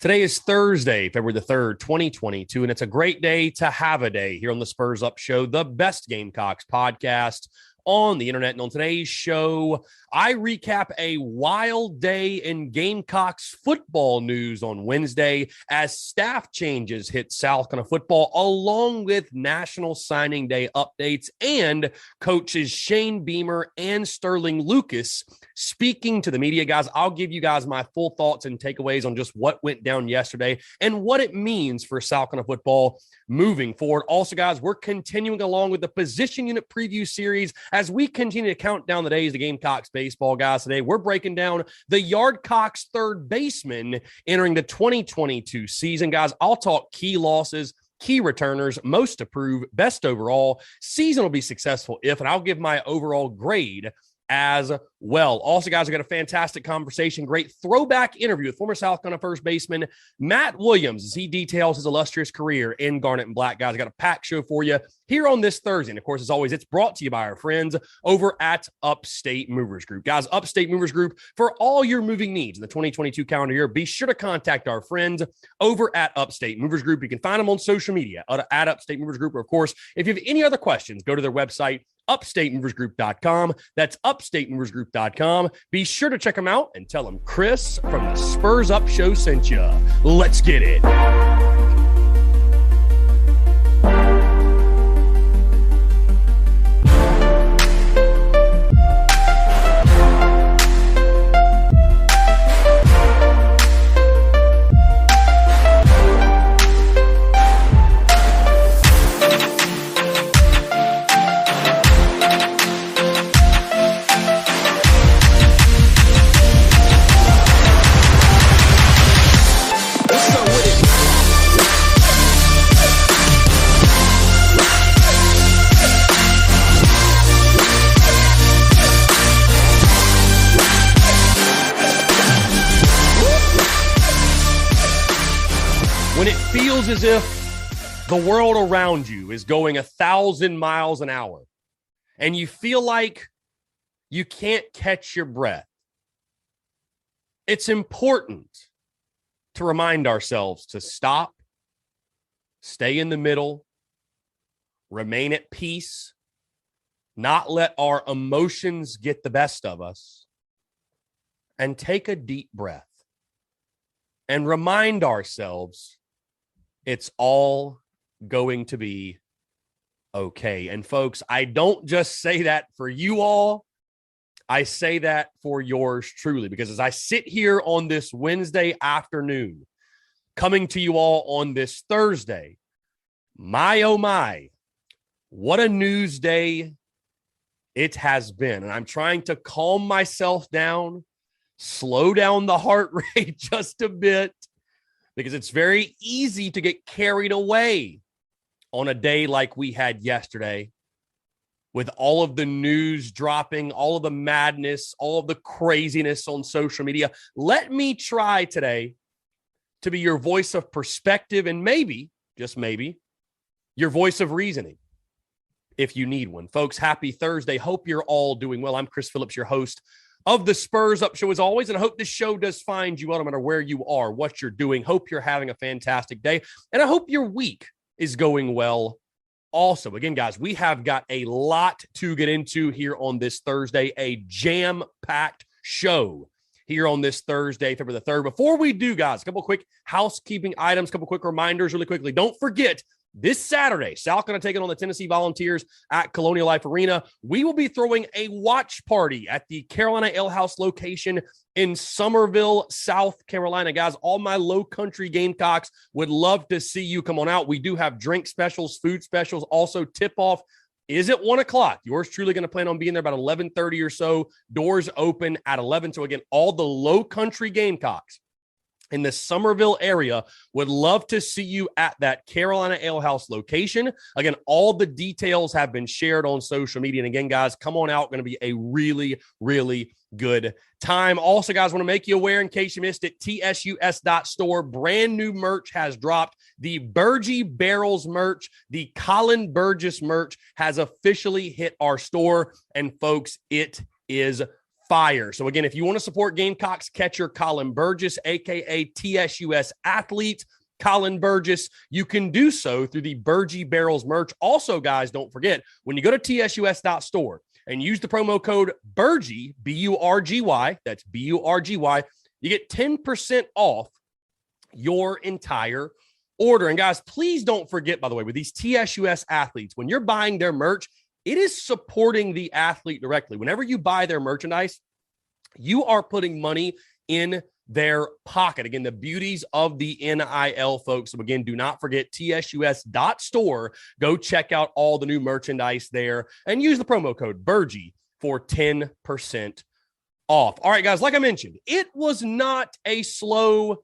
Today is Thursday, February the 3rd, 2022, and it's a great day to have a day here on the Spurs Up Show, the best Gamecocks podcast on the internet. And on today's show, I recap a wild day in Gamecocks football news on Wednesday as staff changes hit South Carolina football, along with National Signing Day updates and coaches Shane Beamer and Sterling Lucas speaking to the media. Guys, I'll give you guys my full thoughts and takeaways on just what went down yesterday and what it means for South Carolina football moving forward. Also, guys, we're continuing along with the position unit preview series as we continue to count down the days to Gamecocks baseball. Guys, today we're breaking down the Yardcocks third baseman entering the 2022 season. Guys, I'll talk key losses, key returners, most approved, best overall, season will be successful if, and I'll give my overall grade as well. Also, guys, I got a fantastic conversation, great throwback interview with former South Carolina first baseman Matt Williams as he details his illustrious career in garnet and black. Guys, I got a packed show for you here on this Thursday. And of course, as always, it's brought to you by our friends over at Upstate Movers Group. Guys, Upstate Movers Group, for all your moving needs in the 2022 calendar year, be sure to contact our friends over at Upstate Movers Group. You can find them on social media at Upstate Movers Group. Or of course, if you have any other questions, go to their website, upstatemoversgroup.com. That's upstatemoversgroup.com. Be sure to check them out and tell them Chris from the Spurs Up Show sent you. Let's get it. When it feels as if the world around you is going 1,000 miles an hour and you feel like you can't catch your breath, it's important to remind ourselves to stop, stay in the middle, remain at peace, not let our emotions get the best of us, and take a deep breath and remind ourselves it's all going to be okay. And folks, I don't just say that for you all. I say that for yours truly, because as I sit here on this Wednesday afternoon, coming to you all on this Thursday, my, oh my, what a news day it has been. And I'm trying to calm myself down, slow down the heart rate just a bit, because it's very easy to get carried away on a day like we had yesterday with all of the news dropping, all of the madness, all of the craziness on social media. Let me try today to be your voice of perspective and maybe, just maybe, your voice of reasoning if you need one. Folks, happy Thursday. Hope you're all doing well. I'm Chris Phillips, your host of the Spurs Up Show as always, and I hope this show does find you well no matter where you are, what you're doing. Hope you're having a fantastic day, and I hope your week is going well also. Again, guys, we have got a lot to get into here on this Thursday, a jam-packed show here on this Thursday, February the 3rd. Before we do, guys, a couple quick housekeeping items, a couple quick reminders really quickly. Don't forget, this Saturday, South Carolina taking on the Tennessee Volunteers at Colonial Life Arena. We will be throwing a watch party at the Carolina Ale House location in Summerville, South Carolina. Guys, all my low country Gamecocks would love to see you come on out. We do have drink specials, food specials, also tip-off is at 1 o'clock. Yours truly going to plan on being there about 11:30 or so. Doors open at 11. So again, all the low country Gamecocks in the Summerville area would love to see you at that Carolina Ale House location. Again, all the details have been shared on social media. And again, guys, come on out. Going to be a really, really good time. Also, guys, want to make you aware in case you missed it, tsus.store, brand new merch has dropped. The Burgee Barrels merch, the Colin Burgess merch has officially hit our store. And folks, it is fire. So again, if you want to support Gamecocks catcher Colin Burgess, aka TSUS athlete Colin Burgess, you can do so through the Burgie Barrels merch. Also, guys, don't forget, when you go to tsus.store and use the promo code Burgie, B-U-R-G-Y, that's B-U-R-G-Y, you get 10% off your entire order. And guys, please don't forget, by the way, with these TSUS athletes, when you're buying their merch, it is supporting the athlete directly. Whenever you buy their merchandise, you are putting money in their pocket. Again, the beauties of the NIL, folks. So again, do not forget tsus.store. Go check out all the new merchandise there and use the promo code Burgie for 10% off. All right, guys, like I mentioned, it was not a slow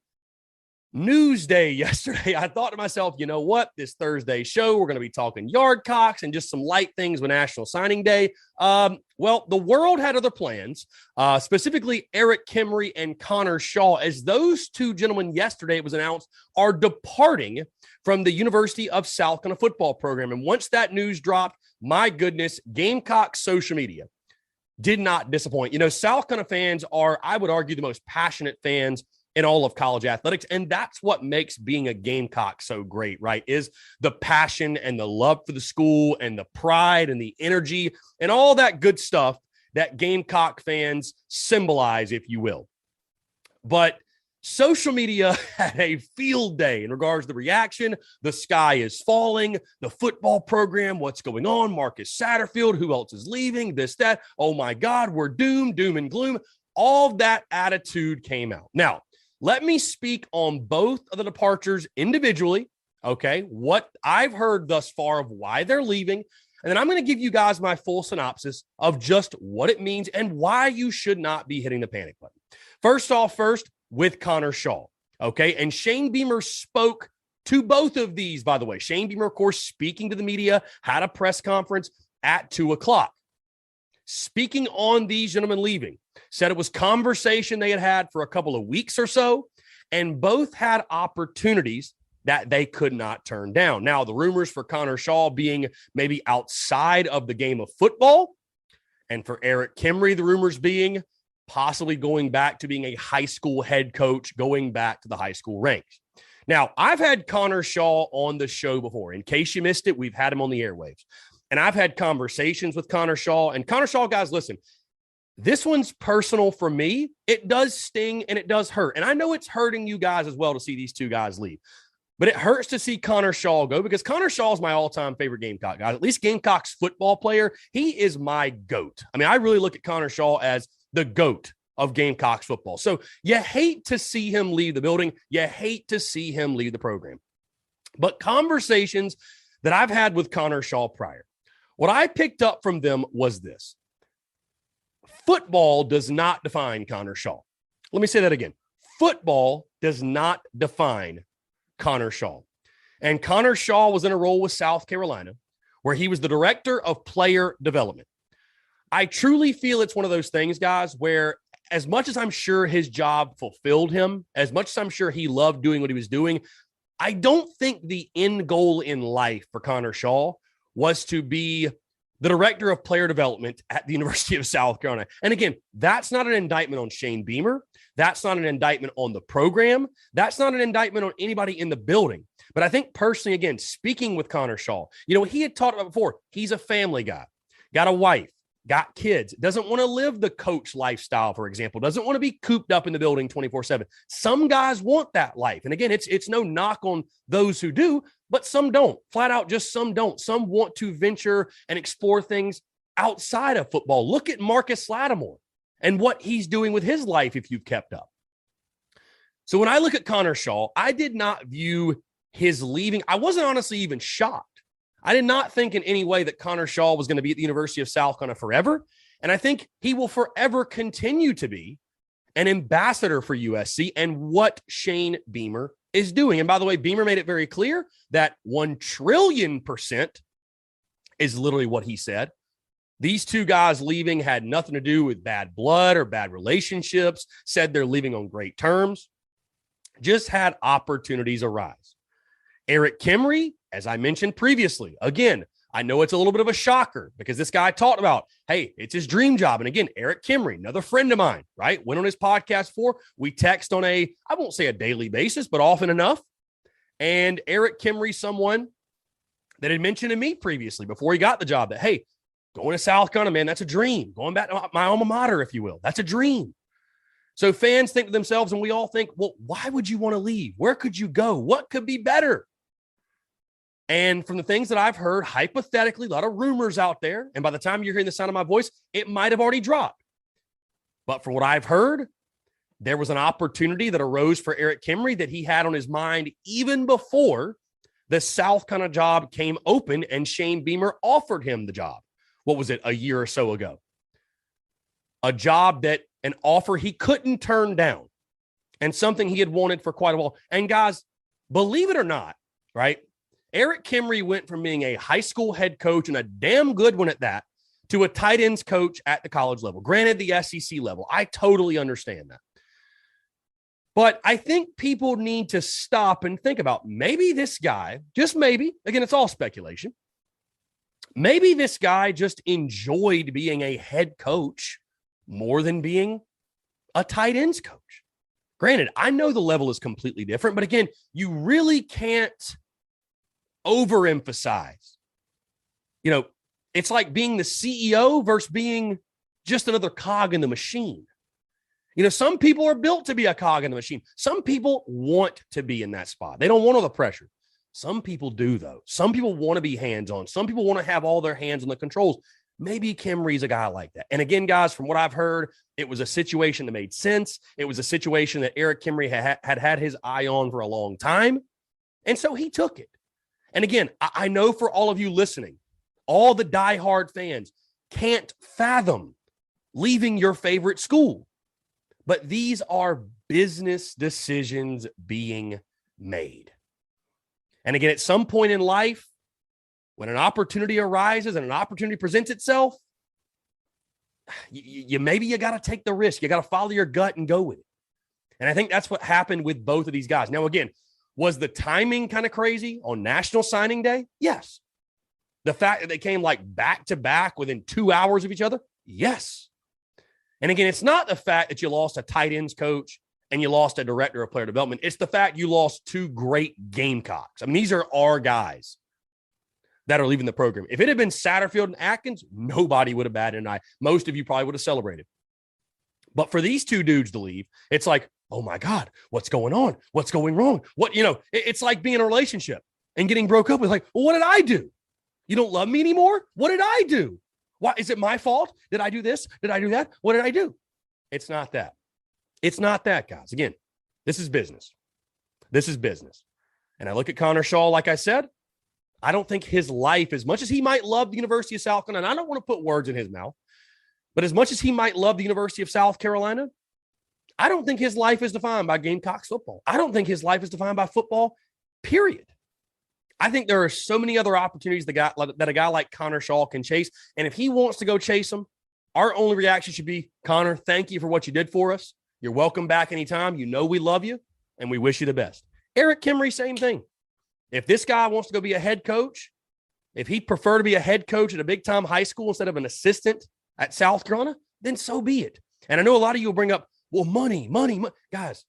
news day yesterday. I thought to myself, you know what? This Thursday show, we're going to be talking Yardcocks and just some light things with National Signing Day. Well, the world had other plans, specifically Erik, Kimrey, and Connor Shaw, as those two gentlemen yesterday, it was announced, are departing from the University of South Carolina football program. And once that news dropped, my goodness, Gamecock social media did not disappoint. You know, South Carolina fans are, I would argue, the most passionate fans in all of college athletics. And that's what makes being a Gamecock so great, right? Is the passion and the love for the school and the pride and the energy and all that good stuff that Gamecock fans symbolize, if you will. But social media had a field day in regards to the reaction. The sky is falling, the football program, what's going on? Marcus Satterfield, who else is leaving? This, that. Oh my God, we're doomed, doom and gloom. All that attitude came out. Now, let me speak on both of the departures individually, okay, what I've heard thus far of why they're leaving, and then I'm going to give you guys my full synopsis of just what it means and why you should not be hitting the panic button. First, with Connor Shaw, okay, and Shane Beamer spoke to both of these, by the way. Shane Beamer, of course, speaking to the media, had a press conference at 2:00. Speaking on these gentlemen leaving, said it was conversation they had had for a couple of weeks or so, and both had opportunities that they could not turn down. Now, the rumors for Connor Shaw being maybe outside of the game of football, and for Erik Kimrey, the rumors being possibly going back to being a high school head coach, going back to the high school ranks. Now, I've had Connor Shaw on the show before. In case you missed it, we've had him on the airwaves. And I've had conversations with Connor Shaw. And Connor Shaw, guys, listen, this one's personal for me. It does sting and it does hurt. And I know it's hurting you guys as well to see these two guys leave. But it hurts to see Connor Shaw go because Connor Shaw is my all-time favorite Gamecock, guys. At least Gamecocks football player. He is my GOAT. I mean, I really look at Connor Shaw as the GOAT of Gamecocks football. So you hate to see him leave the building. You hate to see him leave the program. But conversations that I've had with Connor Shaw prior, what I picked up from them was this. Football does not define Connor Shaw. Let me say that again. Football does not define Connor Shaw. And Connor Shaw was in a role with South Carolina where he was the director of player development. I truly feel it's one of those things, guys, where as much as I'm sure his job fulfilled him, as much as I'm sure he loved doing what he was doing, I don't think the end goal in life for Connor Shaw was to be the director of player development at the University of South Carolina. And again, that's not an indictment on Shane Beamer. That's not an indictment on the program. That's not an indictment on anybody in the building. But I think personally, again, speaking with Connor Shaw, you know, he had talked about before, he's a family guy, got a wife, got kids, doesn't want to live the coach lifestyle, for example, doesn't want to be cooped up in the building 24/7. Some guys want that life. And again, it's no knock on those who do, but some don't. Flat out, just some don't. Some want to venture and explore things outside of football. Look at Marcus Lattimore and what he's doing with his life if you've kept up. So when I look at Connor Shaw, I did not view his leaving. I wasn't honestly even shocked. I did not think in any way that Connor Shaw was going to be at the University of South Carolina forever. And I think he will forever continue to be an ambassador for USC and what Shane Beamer is doing. And by the way, Beamer made it very clear that 1 trillion% is literally what he said. These two guys leaving had nothing to do with bad blood or bad relationships, said they're leaving on great terms, just had opportunities arise. Erik Kimrey, as I mentioned previously, again, I know it's a little bit of a shocker because this guy talked about, hey, it's his dream job. And again, Erik Kimrey, another friend of mine, right? Went on his podcast before. We text on I won't say a daily basis, but often enough. And Erik Kimrey, someone that had mentioned to me previously before he got the job that, hey, going to South Carolina, man, that's a dream. Going back to my alma mater, if you will, that's a dream. So fans think to themselves, and we all think, well, why would you want to leave? Where could you go? What could be better? And from the things that I've heard, hypothetically, a lot of rumors out there, and by the time you're hearing the sound of my voice, it might have already dropped. But from what I've heard, there was an opportunity that arose for Erik Kimrey that he had on his mind even before the South Carolina job came open and Shane Beamer offered him the job. What was it, a year or so ago? A job that an offer he couldn't turn down and something he had wanted for quite a while. And guys, believe it or not, right? Erik Kimrey went from being a high school head coach, and a damn good one at that, to a tight ends coach at the college level. Granted, the SEC level. I totally understand that. But I think people need to stop and think about maybe this guy, just maybe, again, it's all speculation. Maybe this guy just enjoyed being a head coach more than being a tight ends coach. Granted, I know the level is completely different, but again, you really can't overemphasize. You know, it's like being the CEO versus being just another cog in the machine. You know, some people are built to be a cog in the machine. Some people want to be in that spot. They don't want all the pressure. Some people do, though. Some people want to be hands-on. Some people want to have all their hands on the controls. Maybe Kimrey's a guy like that. And again, guys, from what I've heard, it was a situation that made sense. It was a situation that Erik Kimrey had his eye on for a long time. And so he took it. And again, I know for all of you listening, all the diehard fans can't fathom leaving your favorite school. But these are business decisions being made. And again, at some point in life, when an opportunity arises and an opportunity presents itself, maybe you got to take the risk. You got to follow your gut and go with it. And I think that's what happened with both of these guys. Now, again, was the timing kind of crazy on National Signing Day? Yes. The fact that they came like back to back within 2 hours of each other? Yes. And again, it's not the fact that you lost a tight ends coach and you lost a director of player development. It's the fact you lost two great Gamecocks. I mean, these are our guys that are leaving the program. If it had been Satterfield and Atkins, nobody would have batted an eye. Most of you probably would have celebrated. But for these two dudes to leave, it's like, oh my God, what's going on? What's going wrong? It's like being in a relationship and getting broke up with, like, well, what did I do? You don't love me anymore? What did I do? Why is it my fault? Did I do this? Did I do that? What did I do? It's not that. It's not that, guys. Again, this is business. This is business. And I look at Connor Shaw, like I said, I don't think his life, as much as he might love the University of South Carolina, and I don't want to put words in his mouth, but as much as he might love the University of South Carolina, I don't think his life is defined by Gamecocks football. I don't think his life is defined by football, period. I think there are so many other opportunities that a guy like Connor Shaw can chase. And if he wants to go chase them, our only reaction should be, Connor, thank you for what you did for us. You're welcome back anytime. You know we love you, and we wish you the best. Erik Kimrey, same thing. If this guy wants to go be a head coach, if he'd prefer to be a head coach at a big-time high school instead of an assistant at South Carolina, then so be it. And I know a lot of you will bring up, well, money. Guys,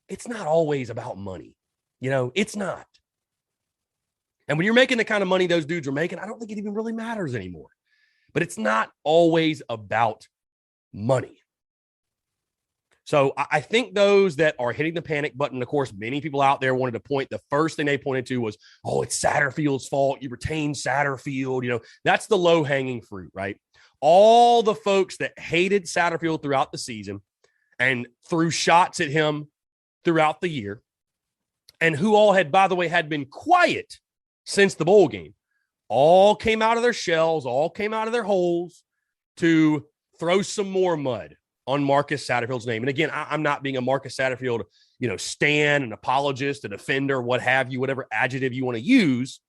it's not always about money. You know, it's not. And when you're making the kind of money those dudes are making, I don't think it even really matters anymore. But it's not always about money. So I think those that are hitting the panic button, of course, many people out there wanted to point, the first thing they pointed to was, oh, it's Satterfield's fault. You retained Satterfield. You know, that's the low hanging fruit, right? All the folks that hated Satterfield throughout the season and threw shots at him throughout the year, and who all had, by the way, had been quiet since the bowl game, all came out of their shells, all came out of their holes to throw some more mud on Marcus Satterfield's name. And again, I'm not being a Marcus Satterfield, stan, an apologist, a defender, what have you, whatever adjective you want to use,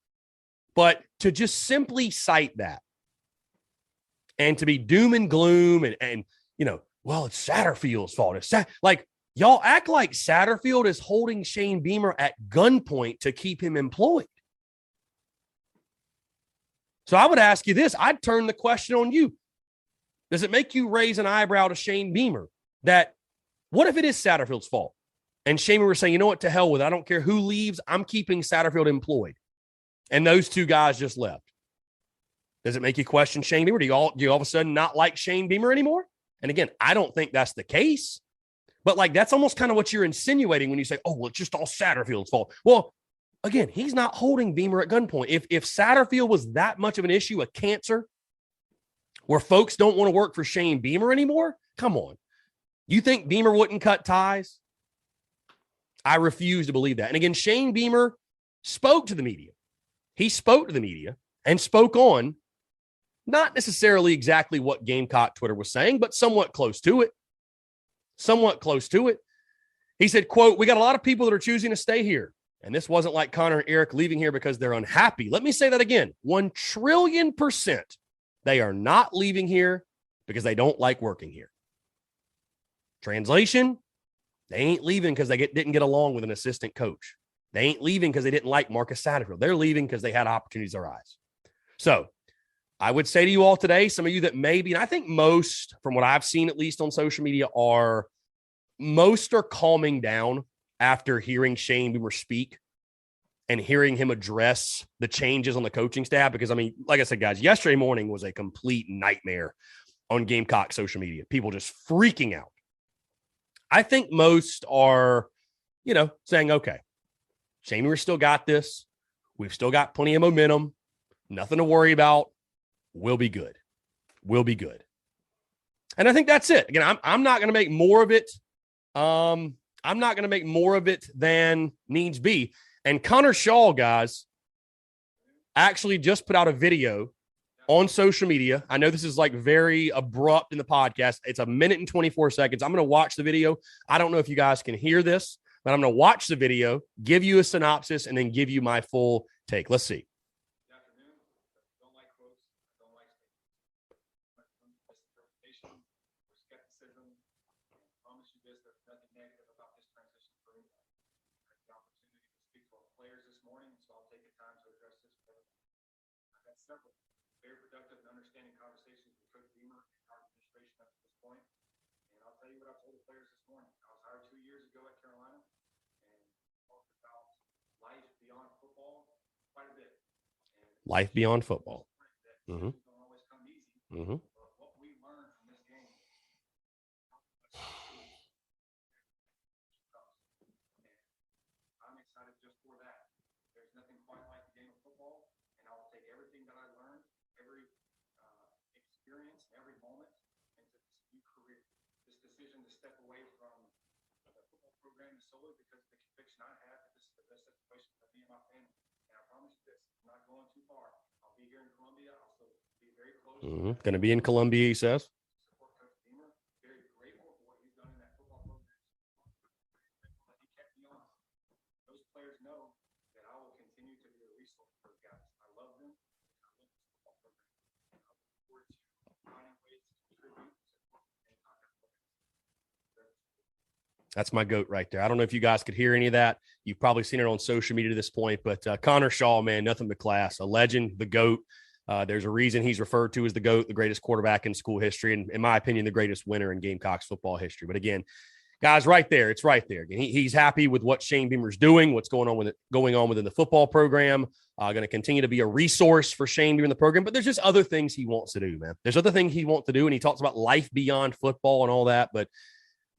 but to just simply cite that and to be doom and gloom and well, it's Satterfield's fault. It's y'all act like Satterfield is holding Shane Beamer at gunpoint to keep him employed. So I would ask you this. I'd turn the question on you. Does it make you raise an eyebrow to Shane Beamer that what if it is Satterfield's fault? And Shane Beamer saying, you know what, to hell with it. I don't care who leaves. I'm keeping Satterfield employed. And those two guys just left. Does it make you question Shane Beamer? Do you all of a sudden not like Shane Beamer anymore? And again, I don't think that's the case. But like that's almost kind of what you're insinuating when you say, oh, well, it's just all Satterfield's fault. Well, again, he's not holding Beamer at gunpoint. If Satterfield was that much of an issue, a cancer, where folks don't want to work for Shane Beamer anymore, come on. You think Beamer wouldn't cut ties? I refuse to believe that. And again, Shane Beamer spoke to the media. He spoke to the media and spoke on not necessarily exactly what Gamecock Twitter was saying, but somewhat close to it. Somewhat close to it. He said, quote, we got a lot of people that are choosing to stay here. And this wasn't like Connor and Erik leaving here because they're unhappy. Let me say that again. 1,000,000,000,000%. They are not leaving here because they don't like working here. Translation, they ain't leaving because they didn't get along with an assistant coach. They ain't leaving because they didn't like Marcus Satterfield. They're leaving because they had opportunities arise. So I would say to you all today, some of you that maybe, and I think most, from what I've seen at least on social media, most are calming down after hearing Shane Beamer speak and hearing him address the changes on the coaching staff. Because, I mean, like I said, guys, yesterday morning was a complete nightmare on Gamecock social media. People just freaking out. I think most are, saying, okay, Shane Beamer still got this. We've still got plenty of momentum. Nothing to worry about. We'll be good. We'll be good. And I think that's it. Again, I'm not going to make more of it. I'm not going to make more of it than needs be. And Connor Shaw, guys, actually just put out a video on social media. I know this is like very abrupt in the podcast. It's 1 minute and 24 seconds. I'm going to watch the video. I don't know if you guys can hear this, but I'm going to watch the video, give you a synopsis, and then give you my full take. Let's see. Very productive and understanding conversations with Coach Beamer and our administration up to this point. And I'll tell you what I told the players this morning. I was hired 2 years ago at Carolina and talked about life beyond football quite a bit. And life beyond football. Don't always come easy. But what we learned from this game, I'm excited just for that. There's nothing quite like the game of football, and I will take everything that I learned, every experience, every moment into this new career. This decision to step away from the football program is solely because of the conviction I have that this is the best situation for me and my family. And I promise you this, I'm not going too far. I'll be here in Columbia. I'll still be very close. Going to be in Columbia, he says. Support Coach Beamer. Very grateful for what he's done in that football program. That he kept me on. Those players know that I will continue to be a resource for those guys. I love them. I love this football program. I look forward to finding ways to contribute to support and contact players. That's my GOAT right there. I don't know if you guys could hear any of that. You've probably seen it on social media to this point, but Connor Shaw, man, nothing but class. A legend, the GOAT. There's a reason he's referred to as the GOAT, the greatest quarterback in school history, and in my opinion, the greatest winner in Gamecocks football history. But again, guys, right there, it's right there. Again, he's happy with what Shane Beamer's doing, what's going on within the football program. Going to continue to be a resource for Shane Beamer in the program. But there's just other things he wants to do, man. There's other things he wants to do, and he talks about life beyond football and all that. But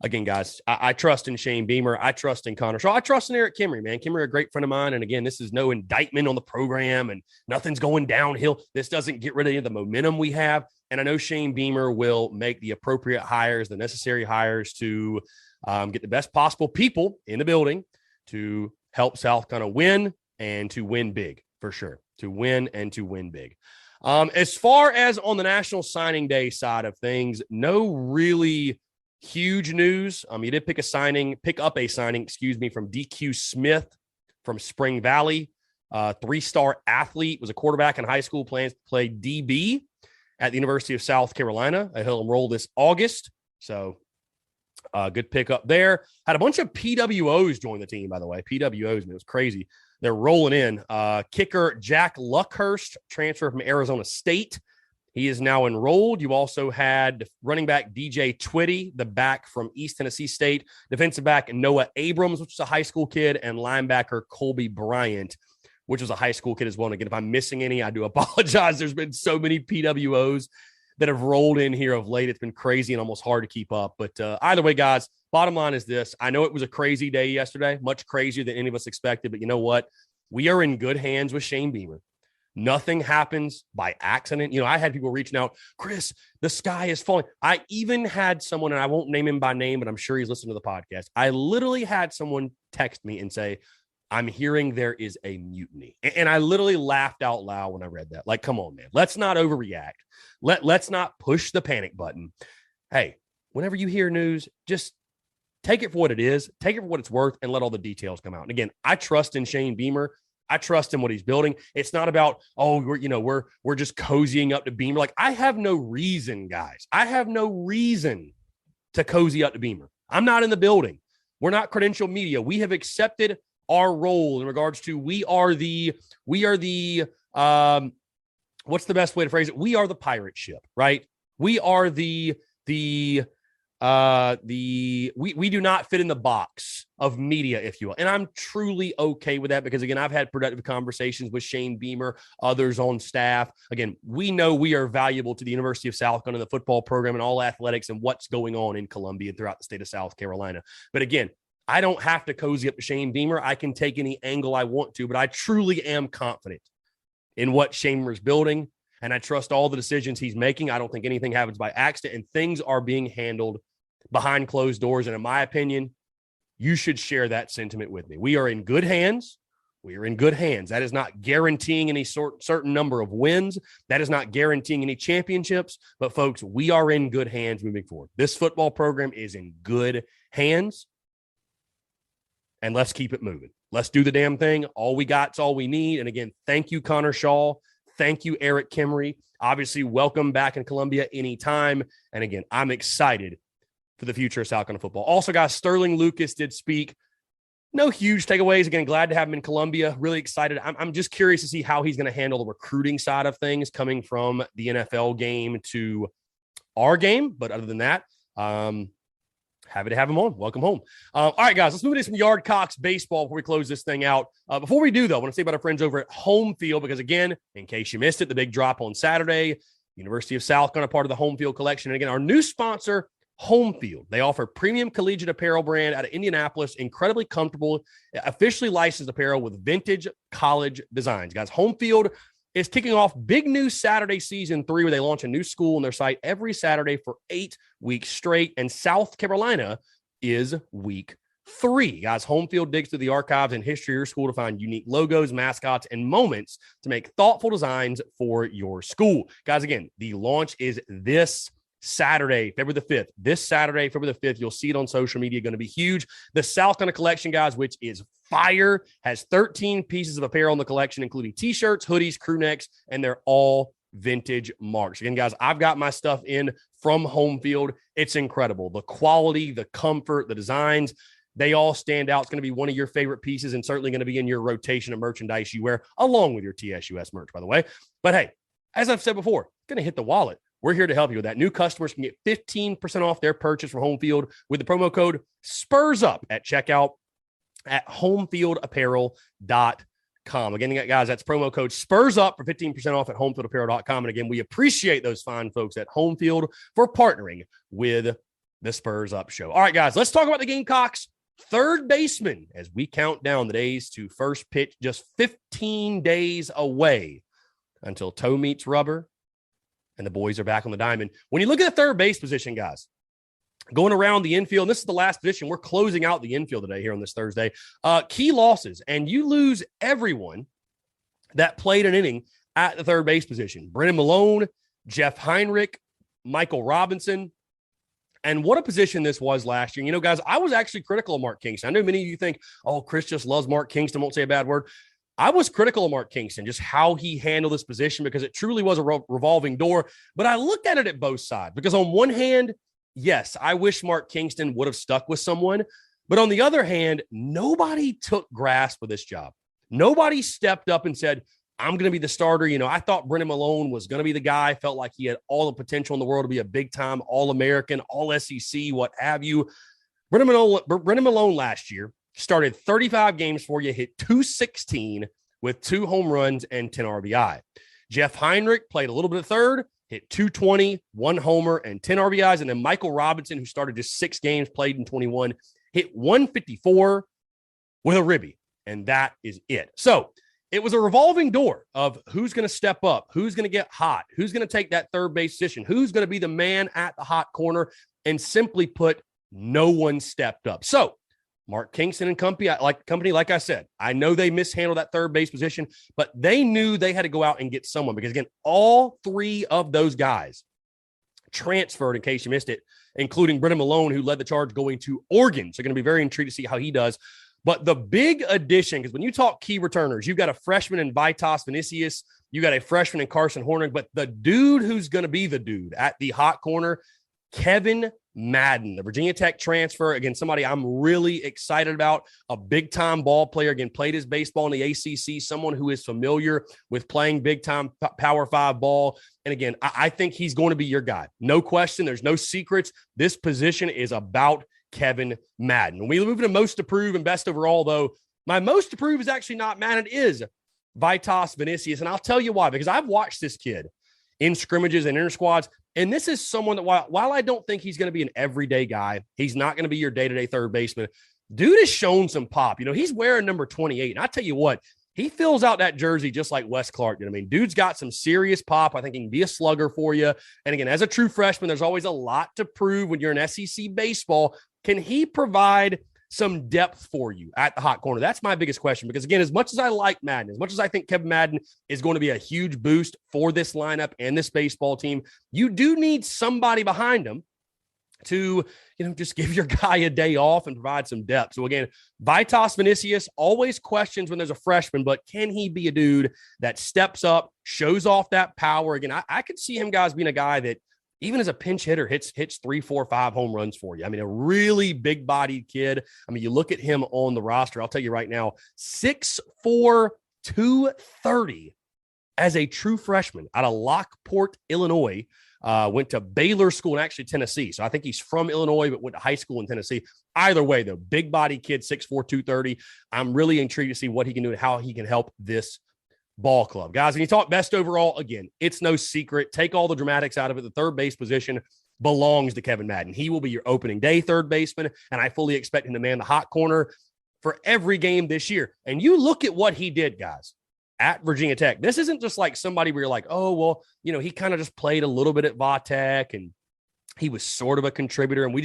again, guys, I trust in Shane Beamer. I trust in Connor Shaw. I trust in Erik Kimrey, man. Kimrey, a great friend of mine. And again, this is no indictment on the program and nothing's going downhill. This doesn't get rid of any of the momentum we have. And I know Shane Beamer will make the appropriate hires, the necessary hires to get the best possible people in the building to help South kind of win and to win big, for sure. To win and to win big. As far as on the National Signing Day side of things, no really huge news. He did pick up a signing, from DQ Smith from Spring Valley. 3-star athlete, was a quarterback in high school, plans to play DB at the University of South Carolina. He'll enroll this August. So Good pick up there. Had a bunch of PWOs join the team, by the way. PWOs, man, it was crazy. They're rolling in. Kicker Jack Luckhurst, transfer from Arizona State. He is now enrolled. You also had running back DJ Twitty, the back from East Tennessee State, defensive back Noah Abrams, which is a high school kid, and linebacker Colby Bryant, which was a high school kid as well. And again, if I'm missing any, I do apologize. There's been so many PWOs that have rolled in here of late. It's been crazy and almost hard to keep up. But either way, guys, bottom line is this. I know it was a crazy day yesterday, much crazier than any of us expected. But you know what? We are in good hands with Shane Beamer. Nothing happens by accident. You know, I had people reaching out, Chris, the sky is falling. I even had someone, and I won't name him by name, but I'm sure he's listening to the podcast. I literally had someone text me and say, I'm hearing there is a mutiny. And I literally laughed out loud when I read that. Like, come on, man. Let's not overreact. Let's not push the panic button. Hey, whenever you hear news, just take it for what it is. Take it for what it's worth and let all the details come out. And again, I trust in Shane Beamer. I trust in what he's building. It's not about, we're just cozying up to Beamer. Like, I have no reason, guys. I have no reason to cozy up to Beamer. I'm not in the building. We're not credential media. We have accepted our role in regards to we are the what's the best way to phrase it? We are the pirate ship, right? We are we do not fit in the box of media, if you will. And I'm truly okay with that because, again, I've had productive conversations with Shane Beamer, others on staff. Again, we know we are valuable to the University of South Carolina, the football program and all athletics and what's going on in Columbia and throughout the state of South Carolina. But again, I don't have to cozy up to Shane Beamer. I can take any angle I want to, but I truly am confident in what Shane Beamer's building, and I trust all the decisions he's making. I don't think anything happens by accident, and things are being handled behind closed doors. And in my opinion, you should share that sentiment with me. We are in good hands. We are in good hands. That is not guaranteeing any certain number of wins. That is not guaranteeing any championships. But, folks, we are in good hands moving forward. This football program is in good hands. And let's keep it moving. Let's do the damn thing. All we got's all we need. And again, thank you, Connor Shaw. Thank you, Erik Kimrey. Obviously, welcome back in Columbia anytime. And again, I'm excited for the future of South Carolina football. Also, guys, Sterling Lucas did speak. No huge takeaways. Again, glad to have him in Columbia. Really excited. I'm just curious to see how he's going to handle the recruiting side of things coming from the NFL game to our game. But other than that, happy to have him on. Welcome home. All right, guys, let's move into some Yardcocks baseball before we close this thing out. Before we do, though, I want to say about our friends over at Home Field, because, again, in case you missed it, the big drop on Saturday, University of South Carolina, part of the Home Field collection. And again, our new sponsor, Home Field. They offer premium collegiate apparel brand out of Indianapolis, incredibly comfortable, officially licensed apparel with vintage college designs. Guys, Home Field is kicking off big new Saturday season 3, where they launch a new school on their site every Saturday for 8 weeks straight. And South Carolina is week 3. Guys, Home Field digs through the archives and history of your school to find unique logos, mascots, and moments to make thoughtful designs for your school. Guys, again, the launch is this Saturday, February the 5th. This Saturday, February the 5th, you'll see it on social media. Going to be huge. The South Carolina collection, guys, which is fire, has 13 pieces of apparel in the collection, including t-shirts, hoodies, crew necks, and they're all vintage marks. Again, guys, I've got my stuff in from Home Field. It's incredible. The quality, the comfort, the designs, they all stand out. It's going to be one of your favorite pieces and certainly going to be in your rotation of merchandise you wear, along with your TSUS merch, by the way. But hey, as I've said before, going to hit the wallet. We're here to help you with that. New customers can get 15% off their purchase from Home Field with the promo code SPURSUP at checkout at homefieldapparel.com. Again, guys, that's promo code SPURSUP for 15% off at homefieldapparel.com. And again, we appreciate those fine folks at Home Field for partnering with the Spurs Up Show. All right, guys, let's talk about the Gamecocks. Third baseman as we count down the days to first pitch, just 15 days away until toe meets rubber and the boys are back on the diamond. When you look at the third base position, guys, going around the infield, and this is the last position. We're closing out the infield today here on this Thursday. Key losses, and you lose everyone that played an inning at the third base position. Brennan Malone, Jeff Heinrich, Michael Robinson. And what a position this was last year. You know, guys, I was actually critical of Mark Kingston. I know many of you think, oh, Chris just loves Mark Kingston, won't say a bad word. I was critical of Mark Kingston, just how he handled this position, because it truly was a revolving door. But I looked at it at both sides, because on one hand, yes, I wish Mark Kingston would have stuck with someone. But on the other hand, nobody took grasp of this job. Nobody stepped up and said, I'm going to be the starter. I thought Brennan Malone was going to be the guy. I felt like he had all the potential in the world to be a big-time All-American, All-SEC, what have you. Brennan Malone last year started 35 games for you, hit 216 with 2 home runs and 10 RBI. Jeff Heinrich played a little bit of third, hit 220, 1 homer, and 10 RBIs. And then Michael Robinson, who started just 6 games, played in 21, hit 154 with a ribby. And that is it. So it was a revolving door of who's going to step up, who's going to get hot, who's going to take that third base position, who's going to be the man at the hot corner. And simply put, no one stepped up. So Mark Kingston and company, like I said, I know they mishandled that third base position, but they knew they had to go out and get someone because, again, all 3 of those guys transferred, in case you missed it, including Brennan Malone, who led the charge going to Oregon. So going to be very intrigued to see how he does. But the big addition, because when you talk key returners, you've got a freshman in Vitas Vinicius, you got a freshman in Carson Hornig, but the dude who's going to be the dude at the hot corner, Kevin Madden, the Virginia Tech transfer. Again, somebody I'm really excited about, a big-time ball player. Again, played his baseball in the ACC, someone who is familiar with playing big-time Power 5 ball. And again, I think he's going to be your guy. No question. There's no secrets. This position is about Kevin Madden. When we move into most approved and best overall, though, my most approved is actually not Madden. It is Vitas Vinicius. And I'll tell you why, because I've watched this kid in scrimmages and inter squads. And this is someone that while I don't think he's going to be an everyday guy, he's not going to be your day-to-day third baseman. Dude has shown some pop. He's wearing number 28. And I tell you what, he fills out that jersey just like Wes Clark did. Dude's got some serious pop. I think he can be a slugger for you. And again, as a true freshman, there's always a lot to prove when you're in SEC baseball. Can he provide some depth for you at the hot corner? That's my biggest question, because again, as much as I like Madden, as much as I think Kevin Madden is going to be a huge boost for this lineup and this baseball team, you do need somebody behind him to, just give your guy a day off and provide some depth. So again, Vitas Vinicius, always questions when there's a freshman, but can he be a dude that steps up, shows off that power? Again, I could see him, guys, being a guy that even as a pinch hitter, hits 3, 4, 5 home runs for you. A really big-bodied kid. You look at him on the roster, I'll tell you right now, 6'4", 230 as a true freshman out of Lockport, Illinois. Went to Baylor School and actually Tennessee. So I think he's from Illinois, but went to high school in Tennessee. Either way, though, big-bodied kid, 6'4", 230. I'm really intrigued to see what he can do and how he can help this ball club. Guys, when you talk best overall, again, it's no secret. Take all the dramatics out of it. The third base position belongs to Kevin Madden. He will be your opening day third baseman, and I fully expect him to man the hot corner for every game this year. And you look at what he did, guys, at Virginia Tech. This isn't just like somebody where you're like, oh, well, he kind of just played a little bit at Vatech, and he was sort of a contributor, and we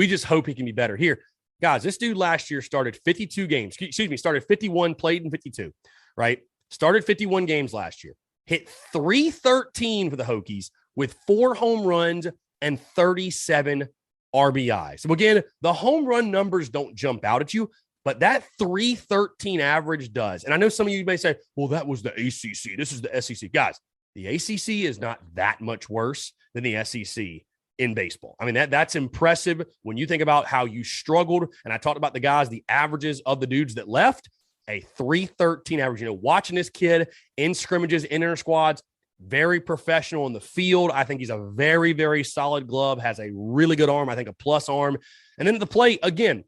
just hope he can be better. Here, guys, this dude last year started 52 games. Started 51, played in 52, right? Started 51 games last year, hit 313 for the Hokies with 4 home runs and 37 RBI. So again, the home run numbers don't jump out at you, but that 313 average does. And I know some of you may say, well, that was the ACC. This is the SEC. Guys, the ACC is not that much worse than the SEC in baseball. That's impressive when you think about how you struggled. And I talked about the guys, the averages of the dudes that left. A 313 average. Watching this kid in scrimmages, in inter squads, very professional in the field. I think he's a very, very solid glove, has a really good arm, I think a plus arm. And then at the plate, again,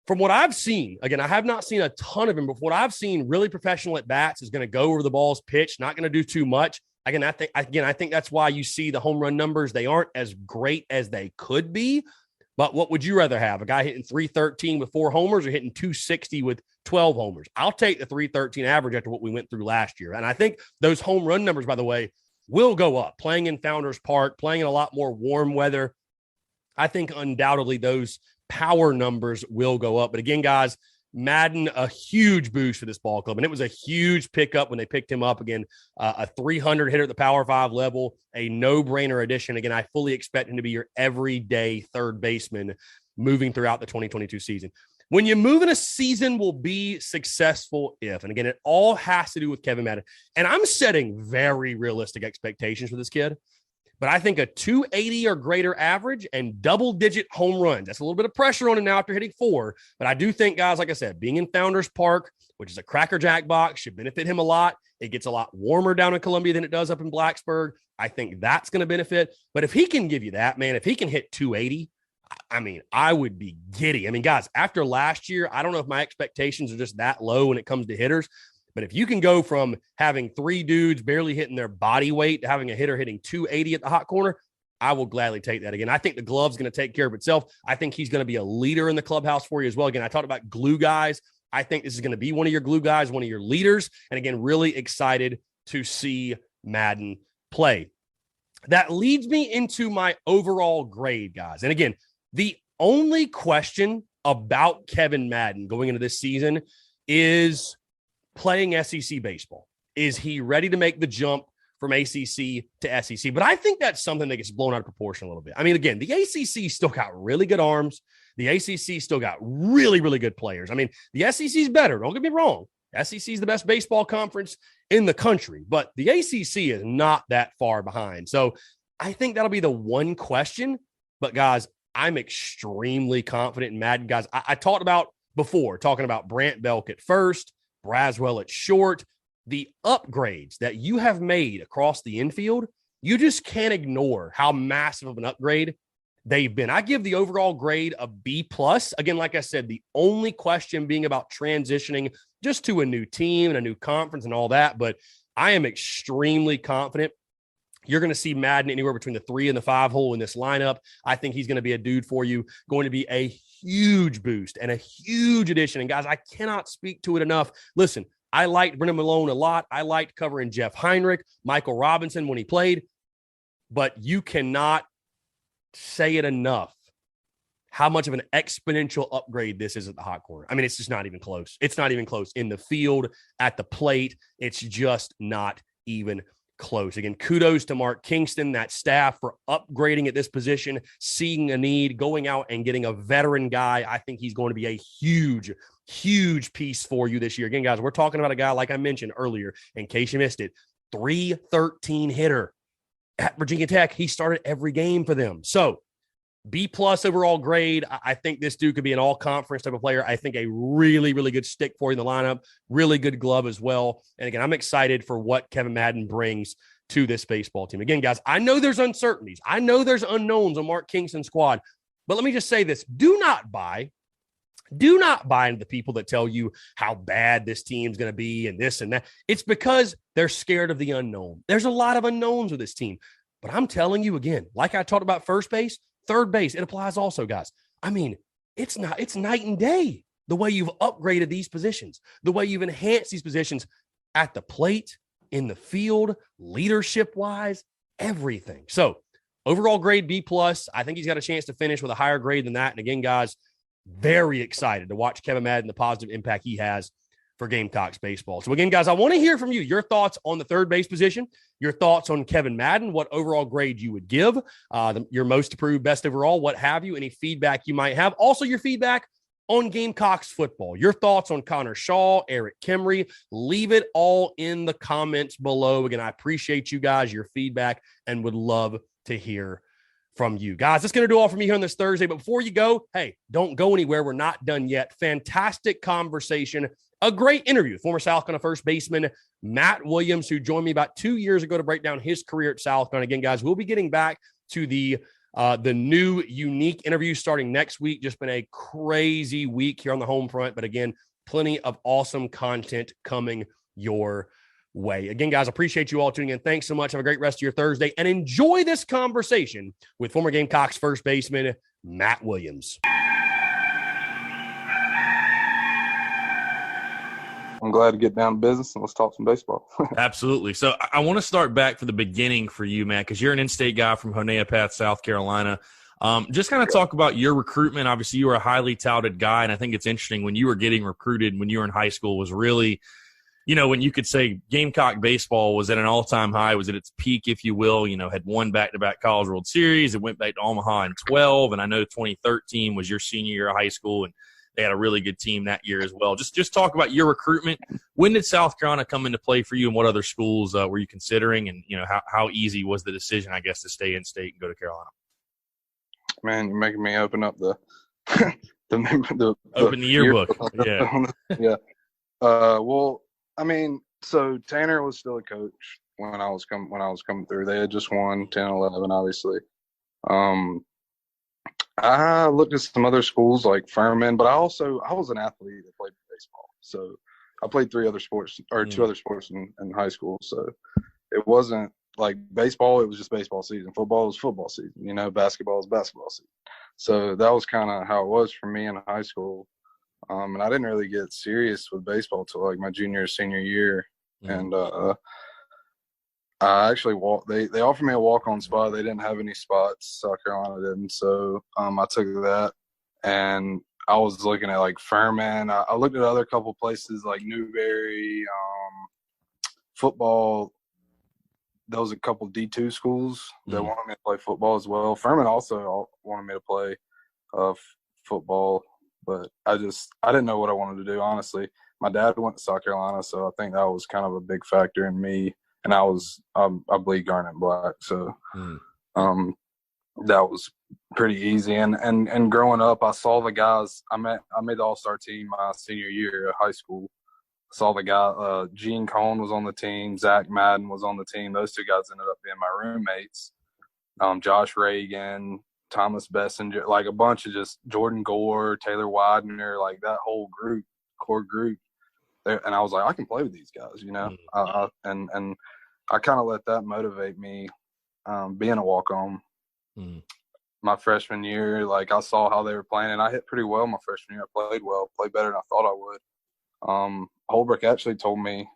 from what I've seen, again, I have not seen a ton of him, but from what I've seen, really professional at bats, is going to go over the balls pitched, not going to do too much. Again, I think that's why you see the home run numbers. They aren't as great as they could be. But what would you rather have? A guy hitting 313 with 4 homers or hitting 260 with 12 homers? I'll take the 313 average after what we went through last year. And I think those home run numbers, by the way, will go up. Playing in Founders Park, playing in a lot more warm weather, I think undoubtedly those power numbers will go up. But again, guys, Madden, a huge boost for this ball club. And it was a huge pickup when they picked him up. Again, a 300 hitter at the Power 5 level, a no-brainer addition. Again, I fully expect him to be your everyday third baseman moving throughout the 2022 season. When you move in, a season will be successful if, and again, it all has to do with Kevin Madden. And I'm setting very realistic expectations for this kid, But I think a 280 or greater average and double-digit home runs. That's a little bit of pressure on him now after hitting 4. But I do think, guys, like I said, being in Founders Park, which is a Cracker Jack box, should benefit him a lot. It gets a lot warmer down in Columbia than it does up in Blacksburg. I think that's going to benefit. But if he can give you that, man, if he can hit 280, I mean, I would be giddy. I mean, guys, after last year, I don't know if my expectations are just that low when it comes to hitters. But if you can go from having 3 dudes barely hitting their body weight to having a hitter hitting 280 at the hot corner, I will gladly take that again. I think the glove's going to take care of itself. I think he's going to be a leader in the clubhouse for you as well. Again, I talked about glue guys. I think this is going to be one of your glue guys, one of your leaders. And again, really excited to see Madden play. That leads me into my overall grade, guys. And again, the only question about Kevin Madden going into this season is playing SEC baseball. Is he ready to make the jump from ACC to SEC? But I think that's something that gets blown out of proportion a little bit. I mean, again, the ACC still got really good arms. The ACC still got really, really good players. I mean, the SEC is better. Don't get me wrong. SEC is the best baseball conference in the country, but the ACC is not that far behind. So I think that'll be the one question. But guys, I'm extremely confident in Madden. Guys, I talked about before, talking about Brant Belk at first, Braswell at short, the upgrades that you have made across the infield, you just can't ignore how massive of an upgrade they've been. I give the overall grade a B+. Again, like I said, the only question being about transitioning just to a new team and a new conference and all that. But I am extremely confident you're going to see Madden anywhere between the 3 and the 5 hole in this lineup. I think he's going to be a dude for you, going to be a huge boost and a huge addition. And guys, I cannot speak to it enough. Listen, I liked Brennan Malone a lot. I liked covering Jeff Heinrich, Michael Robinson when he played, but you cannot say it enough how much of an exponential upgrade this is at the hot corner. I mean, it's just not even close. It's not even close in the field, at the plate. It's just not even close. Again, kudos to Mark Kingston, that staff, for upgrading at this position, seeing a need, going out and getting a veteran guy. I think he's going to be a huge, huge piece for you this year. Again, guys, we're talking about a guy, like I mentioned earlier, in case you missed it, 313 hitter at Virginia Tech. He started every game for them. So B+ overall grade. I think this dude could be an all-conference type of player. I think a really, really good stick for you in the lineup, really good glove as well. And again, I'm excited for what Kevin Madden brings to this baseball team. Again, guys, I know there's uncertainties. I know there's unknowns on Mark Kingston's squad, but let me just say this. Do not buy into the people that tell you how bad this team's going to be and this and that. It's because they're scared of the unknown. There's a lot of unknowns with this team, but I'm telling you again, like I talked about first base, third base, it applies also, guys. I mean, it's night and day the way you've upgraded these positions, the way you've enhanced these positions at the plate, in the field, leadership-wise, everything. So overall grade B+. I think he's got a chance to finish with a higher grade than that. And again, guys, very excited to watch Kevin Madden, the positive impact he has for Gamecocks baseball. So again, guys, I want to hear from you, your thoughts on the third base position, your thoughts on Kevin Madden, what overall grade you would give, your most approved, best overall, what have you, any feedback you might have. Also, your feedback on Gamecocks football, your thoughts on Connor Shaw, Erik Kimrey. Leave it all in the comments below. Again, I appreciate you guys, your feedback, and would love to hear from you guys. That's going to do all for me here on this Thursday. But before you go, hey, don't go anywhere. We're not done yet. Fantastic conversation. A great interview. Former South Carolina first baseman Matt Williams, who joined me about 2 years ago to break down his career at South Carolina. Again, guys, we'll be getting back to the new unique interview starting next week. Just been a crazy week here on the home front. But again, plenty of awesome content coming your way. Again, guys, appreciate you all tuning in. Thanks so much. Have a great rest of your Thursday and enjoy this conversation with former Gamecocks first baseman Matt Williams. I'm glad to get down to business and let's talk some baseball. Absolutely. So I want to start back for the beginning for you, man, because you're an in-state guy from Honeopath, South Carolina. Just kind of talk about your recruitment. Obviously, you were a highly touted guy, and I think it's interesting when you were getting recruited when you were in high school was really, you know, when you could say Gamecock baseball was at an all-time high, was at its peak, if you will, you know, had won back-to-back College World Series. It went back to Omaha in 12, and I know 2013 was your senior year of high school, and they had a really good team that year as well. Just talk about your recruitment. When did South Carolina come into play for you, and what other schools were you considering? And, how easy was the decision, I guess, to stay in state and go to Carolina? Man, you're making me open up the Open the yearbook. Yeah. Yeah. Well, I mean, so Tanner was still a coach when I was coming through. They had just won 10-11, obviously. I looked at some other schools like Furman, but I was an athlete that played baseball. So I played two other sports in high school. So it wasn't like baseball, it was just baseball season. Football was football season, basketball was basketball season. So that was kind of how it was for me in high school. And I didn't really get serious with baseball till like my junior or senior year. And I actually they offered me a walk-on spot. They didn't have any spots. South Carolina didn't. So I took that, and I was looking at like Furman. I looked at other couple places like Newberry, football. There was a couple D2 schools that wanted me to play football as well. Furman also wanted me to play football, but I didn't know what I wanted to do, honestly. My dad went to South Carolina, so I think that was kind of a big factor in me. And I bleed garnet black, so that was pretty easy. And growing up, I saw the guys. I made the All-Star team my senior year of high school. I saw the guy, Gene Cohn was on the team. Zach Madden was on the team. Those two guys ended up being my roommates. Josh Reagan, Thomas Bessinger, like a bunch of just Jordan Gore, Taylor Widener, like that whole core group. And I was like, I can play with these guys, and I kind of let that motivate me being a walk-on. My freshman year, like I saw how they were playing, and I hit pretty well my freshman year. I played well, played better than I thought I would. Holbrook actually told me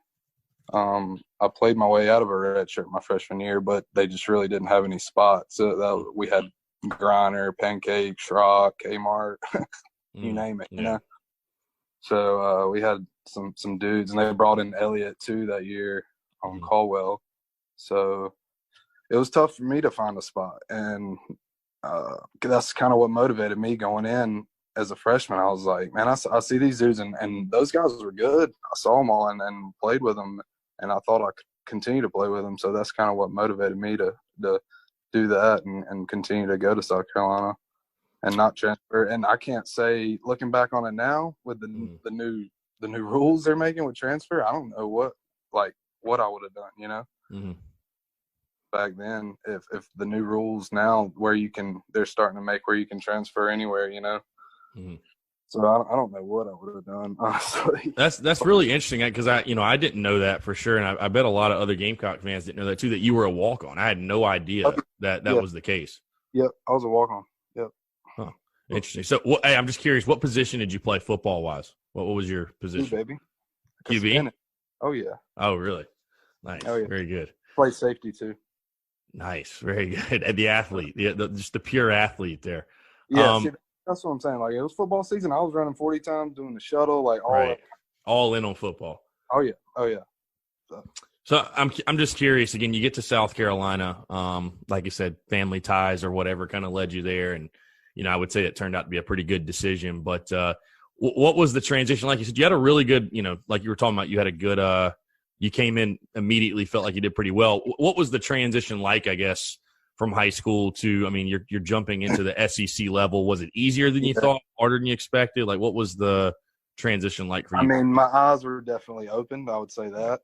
I played my way out of a red shirt my freshman year, but they just really didn't have any spots. So we had Griner, Pancake, Schrock, Kmart, you name it, So we had some dudes, and they brought in Elliott too that year on Caldwell. So it was tough for me to find a spot, and that's kind of what motivated me going in as a freshman. I was like, man, I see these dudes, and those guys were good. I saw them all and played with them, and I thought I could continue to play with them. So that's kind of what motivated me to do that and continue to go to South Carolina and not transfer. And I can't say, looking back on it now with the new rules they're making with transfer, I don't know what I would have done, back then, if the new rules now where they're starting to make where you can transfer anywhere, So I don't know what I would have done, honestly. That's really interesting because I didn't know that for sure, and I bet a lot of other Gamecock fans didn't know that too. That you were a walk-on. I had no idea that was the case. Yep, I was a walk-on. Yep. Huh. Interesting. So, hey, I'm just curious, what position did you play football-wise? What was your position? Baby. QB? Oh yeah. Oh really? Nice. Oh, yeah. Very good. Play safety too. Nice. Very good. And the athlete, just the pure athlete there. Yeah. That's what I'm saying. Like, it was football season. I was running 40 times, doing the shuttle, like all in on football. Oh yeah. So I'm just curious. Again, you get to South Carolina, like you said, family ties or whatever kind of led you there, and I would say it turned out to be a pretty good decision. But what was the transition like? You said you had a really good, like you were talking about, you had a good. You came in immediately, felt like you did pretty well. What was the transition like, I guess, from high school to, you're jumping into the SEC level. Was it easier than you thought, harder than you expected? Like, what was the transition like for you? My eyes were definitely opened. I would say that.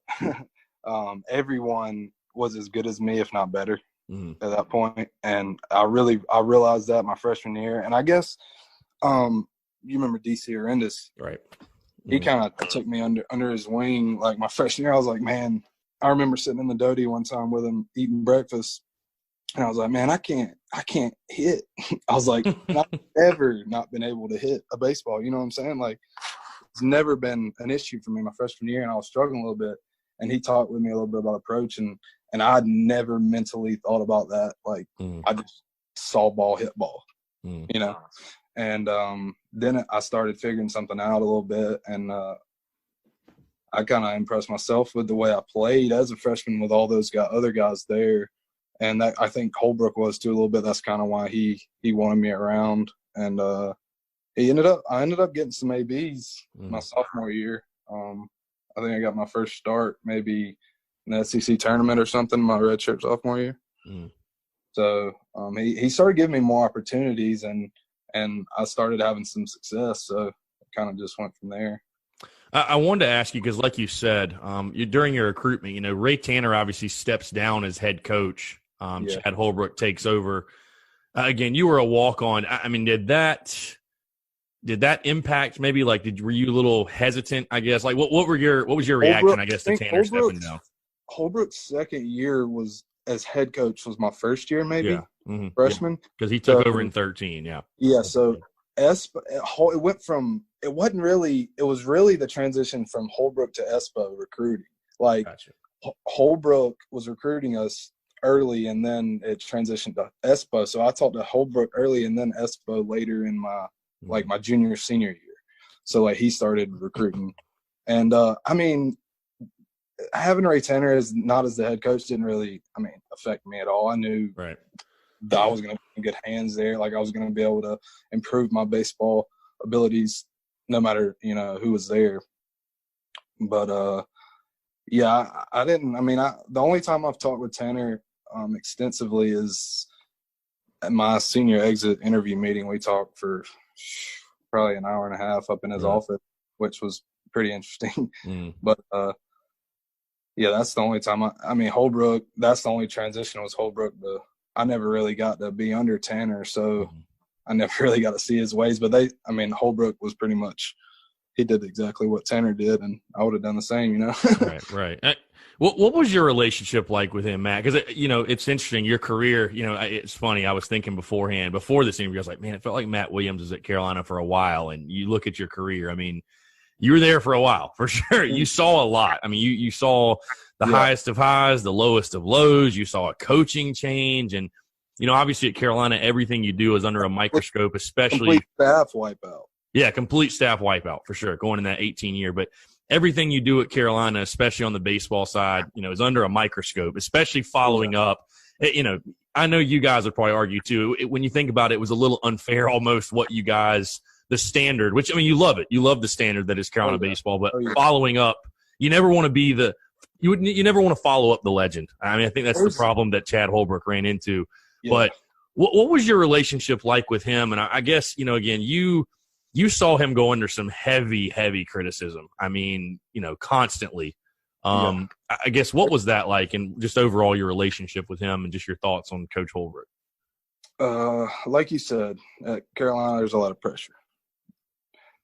Everyone was as good as me, if not better, at that point. And I realized that my freshman year. And I guess you remember DC Arendis. Right. He kind of took me under his wing. Like, my freshman year, I was like, man, I remember sitting in the Doty one time with him eating breakfast. And I was like, man, I can't hit. I was like, I've ever not been able to hit a baseball. You know what I'm saying? Like, it's never been an issue for me my freshman year, and I was struggling a little bit. And he talked with me a little bit about approach, and I'd never mentally thought about that. Like, I just saw ball, hit ball, And then I started figuring something out a little bit, and I kind of impressed myself with the way I played as a freshman with all those other guys there. And that, I think Holbrook was too a little bit. That's kind of why he wanted me around. And I ended up getting some ABs my sophomore year. I think I got my first start maybe in the SEC tournament or something my redshirt sophomore year. So he started giving me more opportunities, and I started having some success. So it kind of just went from there. I wanted to ask you because, like you said, during your recruitment, Ray Tanner obviously steps down as head coach. Chad Holbrook takes over. Again, you were a walk-on. I mean, did that impact maybe were you a little hesitant? I guess what was your reaction? I guess to Tanner stepping down. Holbrook's second year as head coach was my first year, maybe freshman, because he took over in 2013. Yeah. So it was really the transition from Holbrook to Espo recruiting. Gotcha. Holbrook was recruiting us early, and then it transitioned to Espo. So I talked to Holbrook early, and then Espo later in my my junior senior year. So he started recruiting, and I mean, having Ray Tanner as the head coach didn't really affect me at all. I knew that I was going to be in good hands there. I was going to be able to improve my baseball abilities no matter who was there. But I didn't. The only time I've talked with Tanner extensively is at my senior exit interview meeting. We talked for probably an hour and a half up in his office, which was pretty interesting. But that's the only time. Holbrook. That's the only transition was Holbrook. I never really got to be under Tanner, so I never really got to see his ways. But Holbrook was pretty much. He did exactly what Tanner did, and I would have done the same, Right. What was your relationship like with him, Matt? Because, it's interesting. Your career, it's funny. I was thinking before this interview, I was like, man, it felt like Matt Williams was at Carolina for a while. And you look at your career, you were there for a while, for sure. You saw a lot. You saw the highest of highs, the lowest of lows. You saw a coaching change. And, obviously at Carolina, everything you do is under a microscope, especially – complete staff wipeout. Yeah, complete staff wipeout for sure, going in that 18-year. But everything you do at Carolina, especially on the baseball side, is under a microscope, especially following up. I know you guys would probably argue too. When you think about it, it was a little unfair almost what you guys – the standard, which, you love it. You love the standard that is Carolina baseball. But following up, you never want to be you never want to follow up the legend. I think that's the problem that Chad Holbrook ran into. Yeah. But what was your relationship like with him? And I guess, again, you saw him go under some heavy, heavy criticism. Constantly. I guess what was that like, and just overall your relationship with him, and just your thoughts on Coach Holbrook? Like you said, at Carolina, there's a lot of pressure.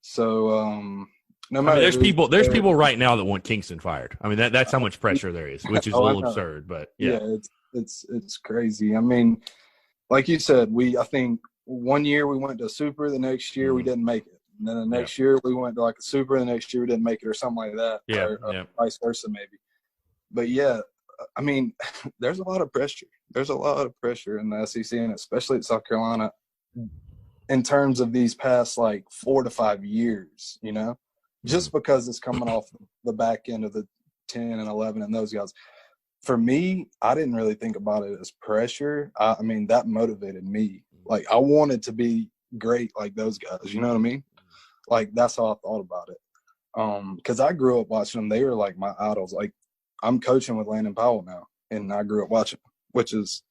So no matter, there's people right now that want Kingston fired. That's how much pressure there is, which is a little absurd. But it's crazy. Like you said, I think. One year we went to Super, the next year we didn't make it. And then the next year we went to a Super, the next year we didn't make it, or something like that. Or vice versa maybe. But there's a lot of pressure. There's a lot of pressure in the SEC, and especially at South Carolina in terms of these past 4 to 5 years, just because it's coming off the back end of the 10 and 11 and those guys. For me, I didn't really think about it as pressure. That motivated me. I wanted to be great like those guys, you know what I mean? That's how I thought about it. Because I grew up watching them. They were my idols. I'm coaching with Landon Powell now, and I grew up watching, which is,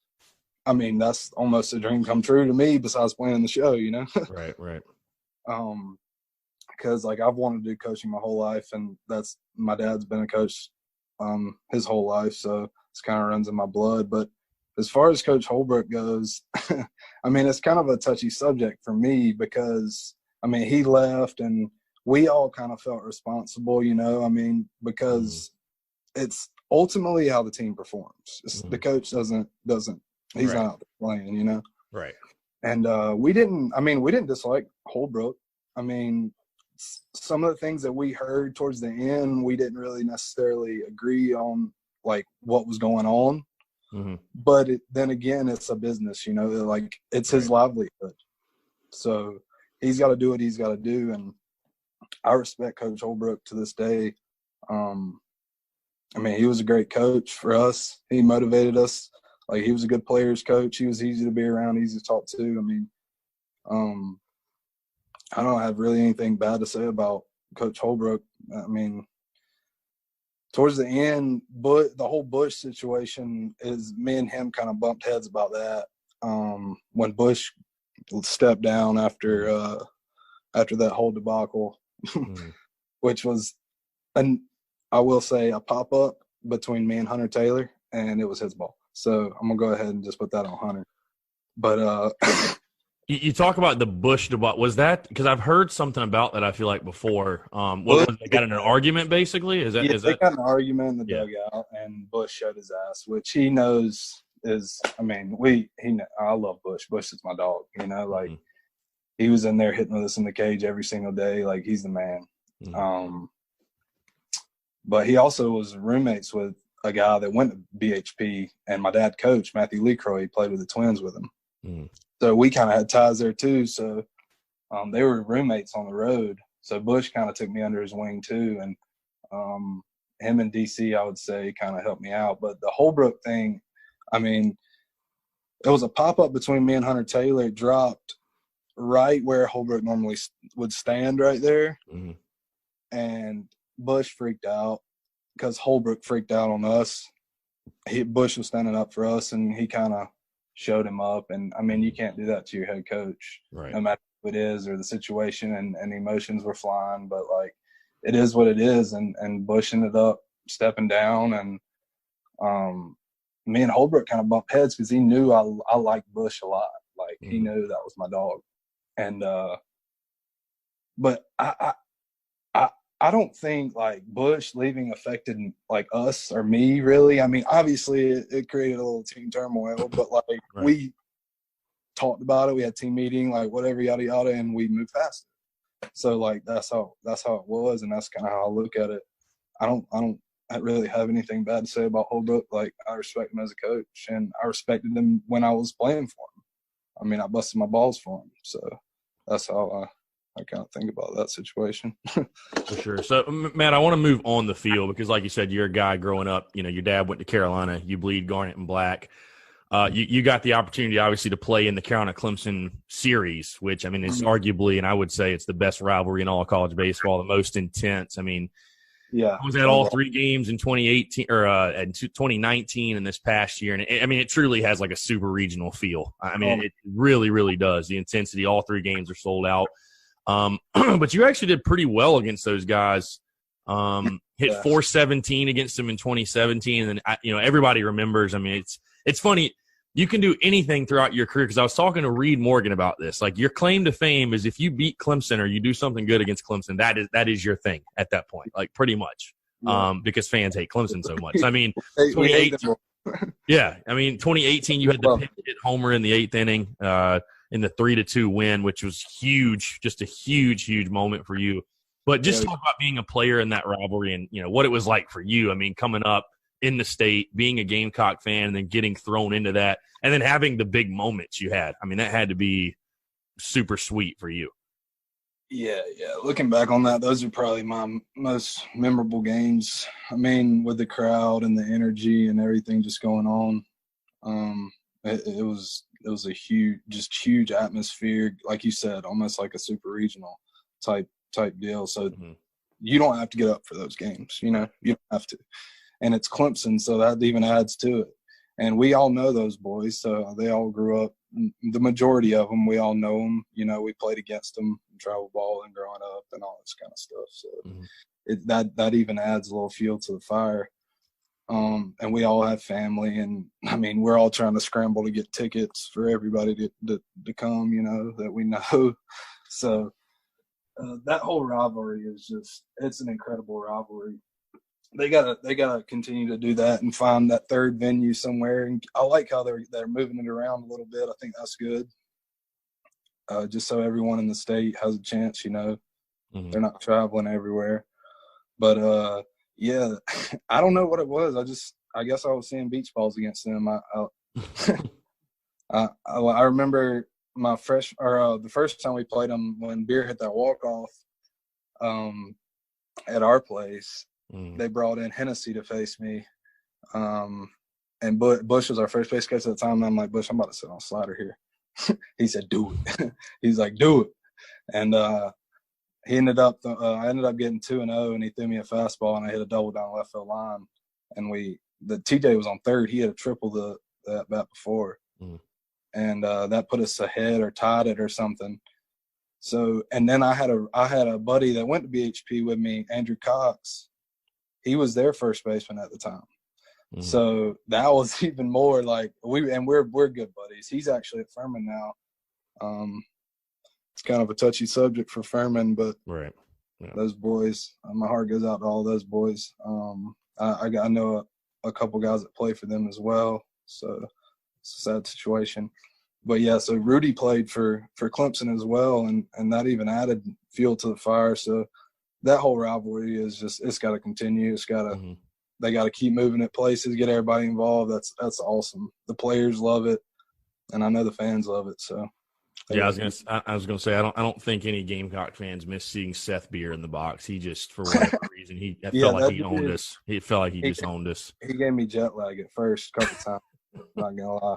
that's almost a dream come true to me besides playing the show, Right. Because, I've wanted to do coaching my whole life, and my dad's been a coach his whole life, so it's kind of runs in my blood. But as far as Coach Holbrook goes, it's kind of a touchy subject for me because, he left and we all kind of felt responsible, because it's ultimately how the team performs. The coach doesn't he's not out there playing, Right. And we didn't dislike Holbrook. Some of the things that we heard towards the end, we didn't really necessarily agree on, what was going on. But then again, it's a business, it's his livelihood. So he's got to do what he's got to do. And I respect Coach Holbrook to this day. He was a great coach for us. He motivated us. He was a good players coach. He was easy to be around, easy to talk to. I don't have really anything bad to say about Coach Holbrook. I mean, towards the end, but the whole Bush situation is me and him kind of bumped heads about that. When Bush stepped down after that whole debacle, which was, and I will say, a pop-up between me and Hunter Taylor, and it was his ball. So I'm gonna go ahead and just put that on Hunter. But You talk about the Bush debacle. Was that because I've heard something about that? I feel like before. What was they got in an argument? Basically, is that? They got in an argument in the dugout, and Bush showed his ass, which he knows is. I mean, I love Bush. Bush is my dog. You know, like he was in there hitting with us in the cage every single day. Like he's the man. But he also was roommates with a guy that went to BHP, and my dad coached Matthew Lecroy. He played with the Twins with him. So we kind of had ties there too. So they were roommates on the road. So Bush kind of took me under his wing too. And him and DC, I would say, kind of helped me out. But the Holbrook thing, I mean, it was a pop-up between me and Hunter Taylor. It dropped right where Holbrook normally would stand right there. And Bush freaked out because Holbrook freaked out on us. Bush was standing up for us, and he kind of showed him up. And I mean, you can't do that to your head coach, no matter who it is or the situation, and emotions were flying, but like, it is what it is. And Bush ended up stepping down, and me and Holbrook kind of bumped heads because he knew I liked Bush a lot. Like he knew that was my dog. And, but I don't think like Bush leaving affected like us or me really. I mean, obviously it created a little team turmoil, but like we talked about it. We had team meeting, like whatever, yada yada, and we moved past it. So like that's how it was, and that's kind of how I look at it. I don't really have anything bad to say about Holbrook. Like I respect him as a coach, and I respected him when I was playing for him. I mean, I busted my balls for him. So that's how I kind of think about that situation. For sure. So, Matt, I want to move on the field because, like you said, you're a guy growing up. You know, your dad went to Carolina. You bleed garnet and black. You got the opportunity, obviously, to play in the Carolina-Clemson series, which, I mean, is arguably, and I would say it's the best rivalry in all of college baseball, the most intense. I mean, I was at all three games in 2018 or in 2019 and this past year. And I mean, it truly has like a super regional feel. I mean, it really, really does. The intensity, all three games are sold out. But you actually did pretty well against those guys. Hit 417 against them in 2017. And then, everybody remembers. I mean, it's funny. You can do anything throughout your career because I was talking to Reed Morgan about this. Like your claim to fame is if you beat Clemson or you do something good against Clemson, that is your thing at that point, like pretty much. Because fans hate Clemson so much. I mean, 2018, I mean, 2018, you had the pinch hit homer in the 8th inning in the 3-2 win, which was huge, just a huge, huge moment for you. But just talk about being a player in that rivalry and, what it was like for you. I mean, coming up in the state, being a Gamecock fan, and then getting thrown into that, and then having the big moments you had. I mean, that had to be super sweet for you. Yeah. Looking back on that, those are probably my most memorable games. I mean, with the crowd and the energy and everything just going on, it was a huge atmosphere, like you said, almost like a super regional type deal. So you don't have to get up for those games, you don't have to. And it's Clemson, so that even adds to it. And we all know those boys, so they all grew up. The majority of them, we all know them. We played against them, travel ball, and growing up, and all this kind of stuff. So that even adds a little fuel to the fire. And we all have family, and I mean, we're all trying to scramble to get tickets for everybody to come, that we know. So that whole rivalry is it's an incredible rivalry. They gotta continue to do that and find that third venue somewhere. And I like how they're moving it around a little bit. I think that's good. Just so everyone in the state has a chance, they're not traveling everywhere. But I don't know what it was. I guess I was seeing beach balls against them. I remember the first time we played them when Beer hit that walk-off at our place. They brought in Hennessy to face me. And Bush was our first base coach at the time. And I'm like, Bush, I'm about to sit on a slider here. He said, do it. He's like, do it. And he ended up I ended up getting 2-0, and he threw me a fastball, and I hit a double down left field line. And the TJ was on third. He had a triple the at bat before, and that put us ahead or tied it or something. So, and then I had a buddy that went to BHP with me, Andrew Cox. He was their first baseman at the time. So that was even more like we're good buddies. He's actually at Furman now. It's kind of a touchy subject for Furman, but right. Yeah. Those boys, my heart goes out to all those boys. I know a couple guys that play for them as well. So it's a sad situation. But yeah, so Rudy played for Clemson as well, and that even added fuel to the fire. So that whole rivalry is just, it's got to continue. It's got to, they got to keep moving at places, get everybody involved. That's awesome. The players love it, and I know the fans love it. So yeah, I was gonna say I don't think any Gamecock fans miss seeing Seth Beer in the box. He just, for whatever reason, felt like he owned us. He felt like he just owned us. He gave me jet lag at first a couple times. Not gonna lie.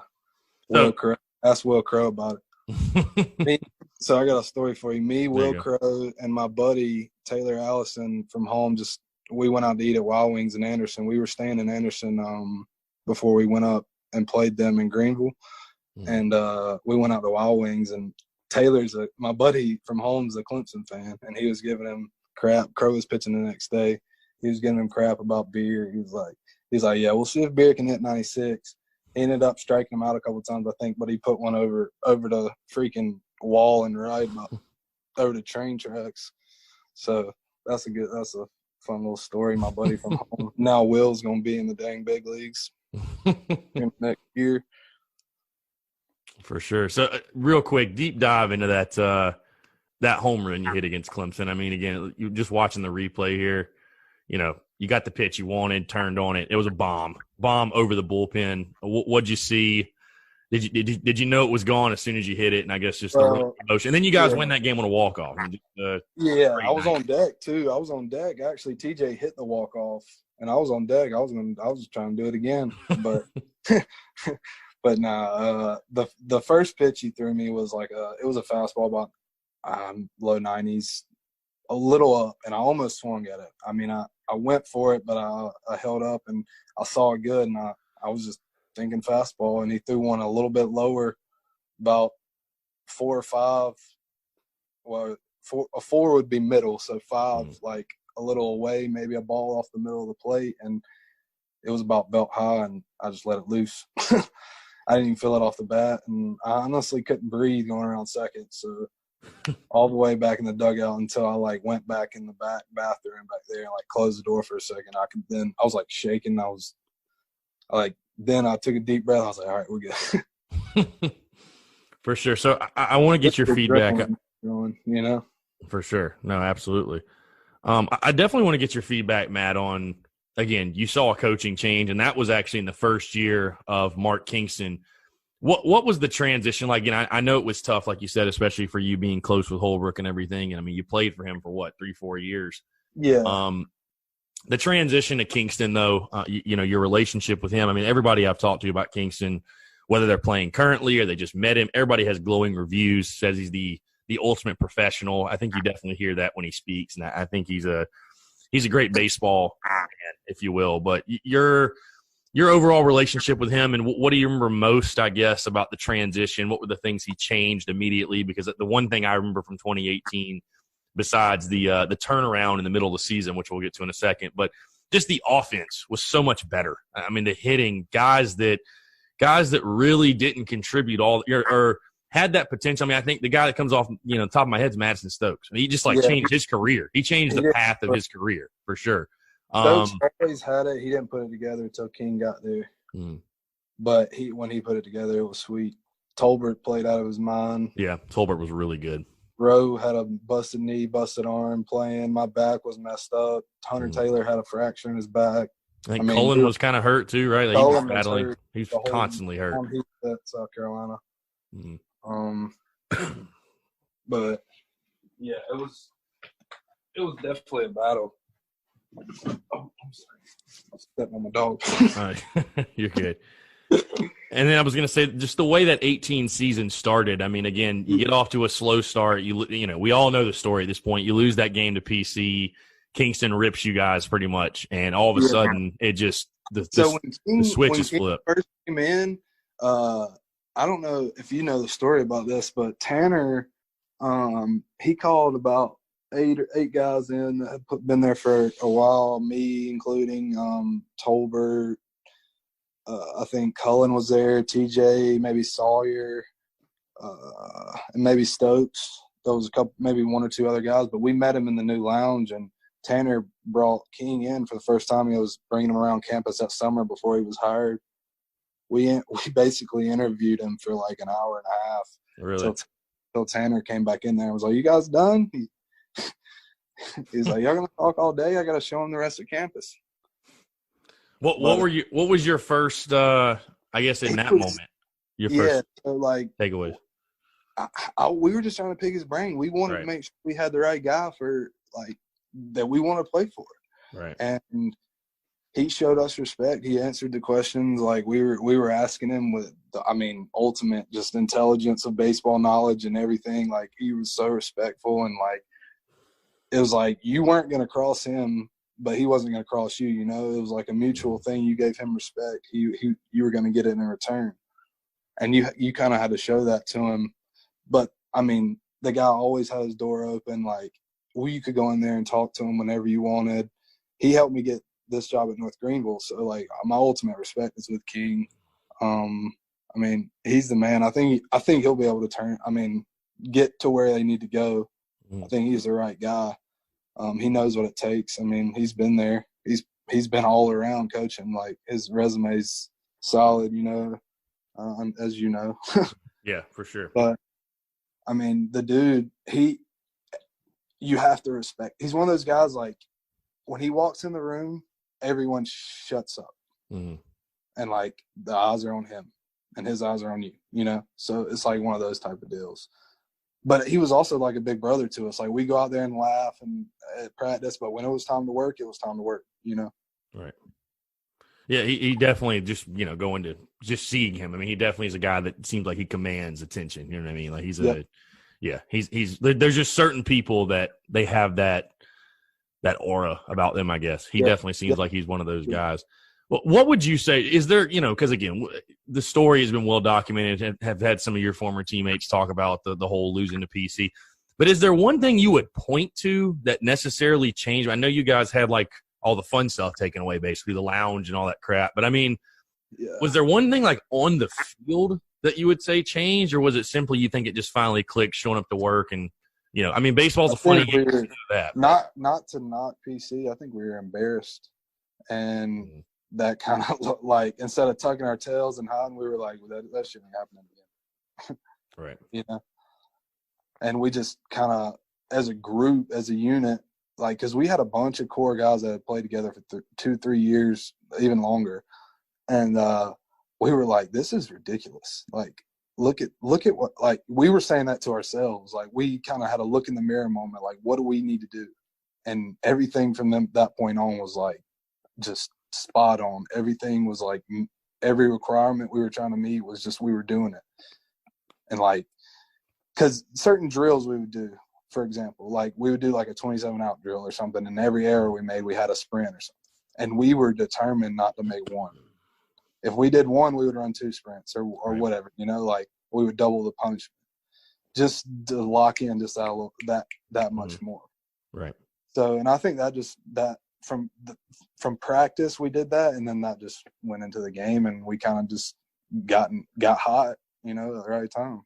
Will Crow, ask Will Crow about it. So I got a story for you. Me, Will Crow, and my buddy Taylor Allison from home, we went out to eat at Wild Wings in Anderson. We were staying in Anderson before we went up and played them in Greenville. And we went out to Wild Wings, and my buddy from home's a Clemson fan, and he was giving him crap. Crow was pitching the next day. He was giving him crap about Beer. He's like, yeah, we'll see if Beer can hit 96. He ended up striking him out a couple times, I think, but he put one over the freaking wall and right over the train tracks. So that's a fun little story. My buddy from home. Now Will's gonna be in the dang big leagues next year. For sure. So real quick, deep dive into that home run you hit against Clemson. I mean, again, you're just watching the replay here. You know, you got the pitch you wanted, turned on it. It was a bomb over the bullpen. What'd you see? Did you know it was gone as soon as you hit it? And I guess just the emotion. And then you guys win that game on a walk-off. Yeah, I was on deck too. I was on deck. Actually, TJ hit the walk-off, and I was on deck. I was trying to do it again, but but nah. The first pitch he threw me was it was a fastball about low 90s, a little up, and I almost swung at it. I mean, I went for it, but I held up, and I saw it good, and I was just thinking fastball, and he threw one a little bit lower, about 4 or 5. Well, a 4 would be middle, so 5 like a little away, maybe a ball off the middle of the plate, and it was about belt high, and I just let it loose. I didn't even feel it off the bat, and I honestly couldn't breathe going around second, so all the way back in the dugout until I went back in the bathroom back there and closed the door for a second. I was shaking. Then I took a deep breath. I was like, all right, we're good. For sure. So I want to get your feedback. Going. For sure. No, absolutely. I definitely want to get your feedback, Matt, on, again, you saw a coaching change, and that was actually in the first year of Mark Kingston. What was the transition like? And I know it was tough, like you said, especially for you being close with Holbrook and everything. And I mean, you played for him for 3-4 years. Yeah. The transition to Kingston, though, your relationship with him. I mean, everybody I've talked to about Kingston, whether they're playing currently or they just met him, everybody has glowing reviews, says he's the ultimate professional. I think you definitely hear that when he speaks, and I think he's a great baseball man, if you will. But your overall relationship with him, and what do you remember most, I guess, about the transition? What were the things he changed immediately? Because the one thing I remember from 2018, besides the turnaround in the middle of the season, which we'll get to in a second, but just the offense was so much better. I mean, the hitting, guys that really didn't contribute all or had that potential. I mean, I think the guy that comes off, top of my head is Madison Stokes. I mean, he just changed his career. He changed the path of his career for sure. Stokes always had it. He didn't put it together until King got there. But when he put it together, it was sweet. Tolbert played out of his mind. Yeah, Tolbert was really good. Rowe had a busted knee, busted arm playing. My back was messed up. Hunter Taylor had a fracture in his back. I think Cullen was kind of hurt too, right? He was battling. He was constantly hurt. He's at South Carolina. But yeah, it was definitely a battle. Oh, I'm sorry. I stepped on my dog. All right. You're good. And then I was going to say, just the way that 18 season started. I mean, again, you get off to a slow start. You know, we all know the story at this point. You lose that game to PC. Kingston rips you guys pretty much, and all of a sudden, it just the switch is flipped. First came in, I don't know if you know the story about this, but Tanner, he called about eight guys in that had been there for a while, me including, Tolbert, I think Cullen was there, TJ, maybe Sawyer, and maybe Stokes. There was a couple, maybe one or two other guys, but we met him in the new lounge, and Tanner brought King in for the first time. He was bringing him around campus that summer before he was hired. We basically interviewed him for like an hour and a half. Really? Till Tanner came back in there and was like, "You guys done?" He's like, "Y'all gonna talk all day? I gotta show him the rest of campus." What was your first? I guess in that moment, your first so like takeaways. We were just trying to pick his brain. We wanted to make sure we had the right guy for like that we want to play for. Right. And he showed us respect. He answered the questions like we were asking him with ultimate just intelligence of baseball knowledge and everything. Like he was so respectful, and like it was like you weren't going to cross him, but he wasn't going to cross you. You know, it was like a mutual thing. You gave him respect. You were going to get it in return, and you kind of had to show that to him. But I mean, the guy always had his door open. Like you could go in there and talk to him whenever you wanted. He helped me get this job at North Greenville, so like my ultimate respect is with King. I mean, he's the man. I think he'll be able to get to where they need to go. I think he's the right guy. He knows what it takes. I mean, he's been there. He's been all around coaching. Like his resume's solid, you know, as you know. Yeah, for sure. But I mean, the dude, you have to respect. He's one of those guys, like when he walks in the room, everyone shuts up. Mm-hmm. And like the eyes are on him and his eyes are on you, you know? So it's like one of those type of deals. But he was also like a big brother to us. Like we go out there and laugh and at practice, but when it was time to work, it was time to work, you know? Right. Yeah, he definitely just, you know, going to just seeing him. I mean, he definitely is a guy that seems like he commands attention. You know what I mean? Like he's there's just certain people that they have that aura about them, I guess. He definitely seems like he's one of those guys. Well, what would you say? Is there, you know, because again, the story has been well documented and have had some of your former teammates talk about the whole losing to PC. But is there one thing you would point to that necessarily changed? I know you guys had like all the fun stuff taken away, basically the lounge and all that crap. But I mean, was there one thing like on the field that you would say changed, or was it simply you think it just finally clicked, showing up to work and, you know, I mean, baseball's a funny game. Not to knock PC. I think we were embarrassed, and that kind of looked like instead of tucking our tails and hiding, we were like, well, that shouldn't happen again. Right. You know, and we just kind of, as a group, as a unit, like, because we had a bunch of core guys that had played together for 2-3 years, even longer, and we were like, this is ridiculous. Like, look at what, like, we were saying that to ourselves. Like, we kind of had a look in the mirror moment, like, what do we need to do? And everything from that point on was like just spot on. Everything was like every requirement we were trying to meet was just we were doing it. And like, because certain drills we would do, for example, like we would do like a 27-out drill or something, and every error we made, we had a sprint or something. And we were determined not to make one. If we did one, we would run 2 sprints or whatever, you know, like we would double the punishment just to lock in just that much more. Right. So, and I think that from practice we did that, and then that just went into the game, and we kind of just got hot, you know, at the right time.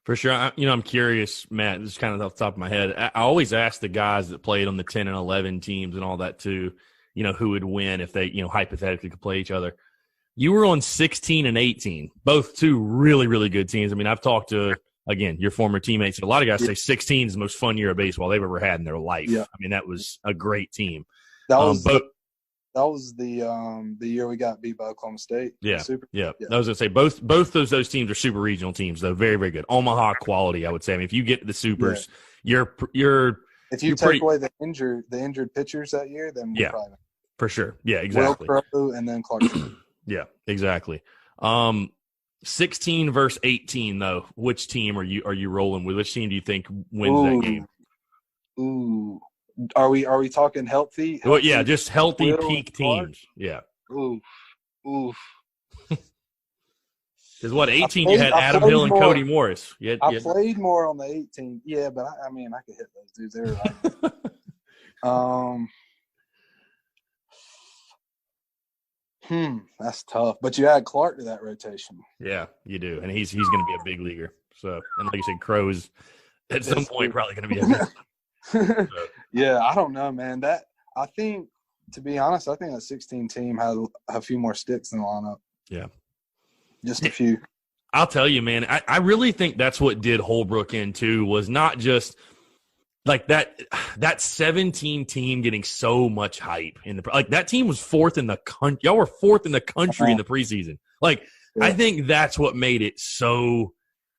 For sure. I'm curious, Matt, this is kind of off the top of my head. I always ask the guys that played on the 10 and 11 teams and all that too, you know, who would win if they, you know, hypothetically could play each other. You were on 16 and 18, both two really, really good teams. I mean, I've talked to, again, your former teammates. A lot of guys say 16 is the most fun year of baseball they've ever had in their life. Yeah. I mean, that was a great team. That was the year we got beat by Oklahoma State. Yeah. I was going to say both those teams are super regional teams, though. Very, very good. Omaha quality, I would say. I mean, if you get to the supers, you're if you take away the injured pitchers that year, then we're probably for sure. Yeah, exactly. Will Crow and then Clarkson. Yeah, exactly. 16 versus 18 though. Which team are you rolling with? Which team do you think wins that game? Ooh. Are we talking healthy? Well, yeah, just healthy Whittle peak teams. Yeah. Oof. Because what, 18 you had Adam Hill and more, Cody Morris. I played more on the 18. Yeah, but I could hit those dudes. They were like that's tough. But you add Clark to that rotation. Yeah, you do. And he's going to be a big leaguer. So, and like you said, Crow's at some point probably going to be a big so. Yeah, I don't know, man. I think, to be honest, I think that 16 team had a few more sticks in the lineup. Yeah. Just a few. I'll tell you, man, I really think that's what did Holbrook in too, was not just like that 17 team getting so much hype in the, like that team was fourth in the country. Y'all were fourth in the country in the preseason. Like, yeah. I think that's what made it so,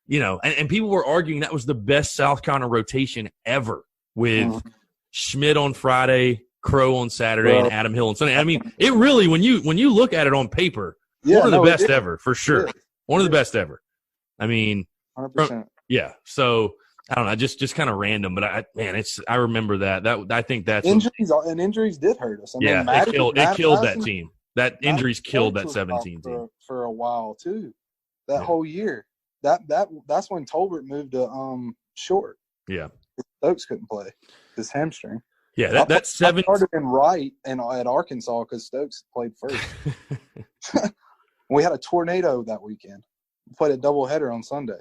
and people were arguing that was the best South Carolina rotation ever with Schmidt on Friday, Crow on Saturday, and Adam Hill on Sunday. I mean, it really, when you look at it on paper, one of the best ever, for sure. One of the best ever. I mean, 100%. Yeah. So I don't know, just kind of random, but I remember that. I think that's injuries did hurt us. I mean, it killed that team. That injuries killed that 17 team for a while too. That whole year. That's when Tolbert moved to short. Yeah. Stokes couldn't play his hamstring. Yeah, that 7 started in right and at Arkansas because Stokes played first. We had a tornado that weekend. We played a doubleheader on Sunday.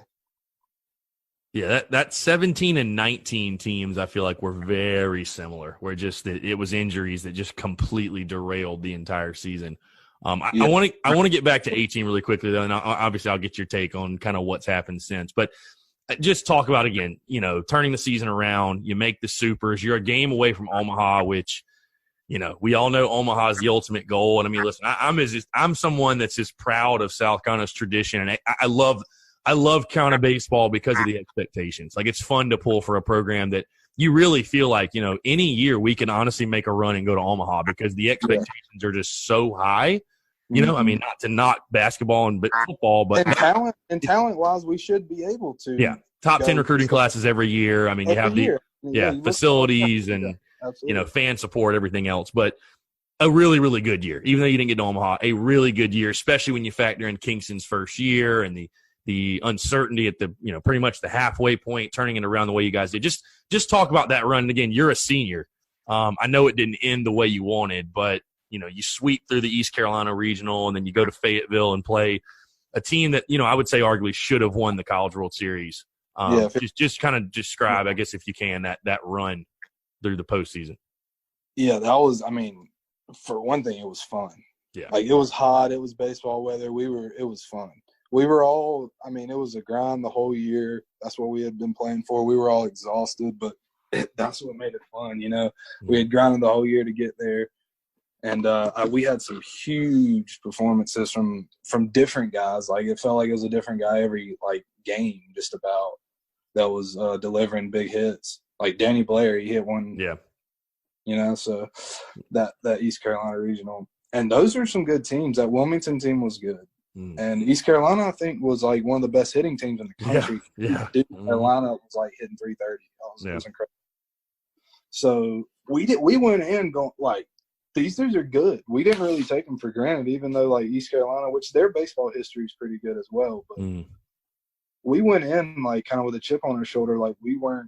Yeah, that 17 and 19 teams, I feel like were very similar. Where just it was injuries that just completely derailed the entire season. I want to get back to 18 really quickly though, and obviously I'll get your take on kind of what's happened since. But just talk about again, turning the season around. You make the Supers. You're a game away from Omaha, which. We all know Omaha is the ultimate goal. And I mean, listen, I'm someone that's just proud of South Carolina's tradition. And I love Carolina baseball because of the expectations. Like, it's fun to pull for a program that you really feel like, any year we can honestly make a run and go to Omaha because the expectations are just so high. I mean, not to knock basketball and football, but talent wise, we should be able to. Yeah. Top 10 recruiting classes every year. I mean, you have facilities and, absolutely. Fan support, everything else. But a really, really good year. Even though you didn't get to Omaha, a really good year, especially when you factor in Kingston's first year and the uncertainty at the, pretty much the halfway point, turning it around the way you guys did. Just talk about that run. And again, you're a senior. I know it didn't end the way you wanted, but, you sweep through the East Carolina Regional and then you go to Fayetteville and play a team that, I would say arguably should have won the College World Series. Just kind of describe, I guess, if you can, that run through the postseason. Yeah, that was, for one thing, it was fun. Yeah. Like, it was hot. It was baseball weather. It was fun. We were all, it was a grind the whole year. That's what we had been playing for. We were all exhausted, but that's what made it fun, We had grinded the whole year to get there. And we had some huge performances from different guys. Like, it felt like it was a different guy every, game just about that was delivering big hits. Like Danny Blair, he hit one. Yeah. So that East Carolina regional. And those are some good teams. That Wilmington team was good. And East Carolina, I think, was like one of the best hitting teams in the country. Yeah. Carolina was like hitting 330. It was incredible. So we went in going like, these dudes are good. We didn't really take them for granted, even though like East Carolina, which their baseball history is pretty good as well. But we went in like kind of with a chip on our shoulder. Like we were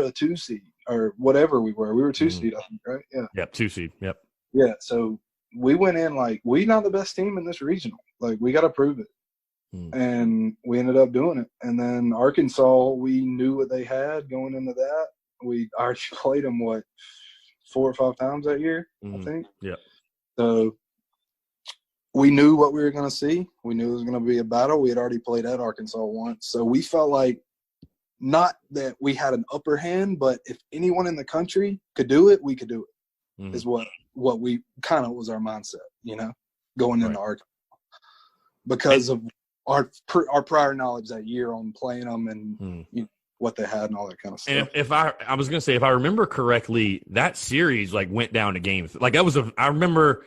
a 2 seed or whatever we were. We were 2 seed, I think, right? Yeah. Yep, 2 seed. Yep. Yeah. So we went in like we're not the best team in this regional. Like we got to prove it. And we ended up doing it. And then Arkansas, we knew what they had going into that. We already played them 4 or 5 times that year, I think. Yeah. So we knew what we were going to see. We knew it was going to be a battle. We had already played at Arkansas once. So we felt like not that we had an upper hand, but if anyone in the country could do it, we could do it, is what we kind of was our mindset, going into Arkansas. Because of our prior knowledge that year on playing them and what they had and all that kind of stuff. And if I was going to say, if I remember correctly, that series like went down to games. Like that was I remember,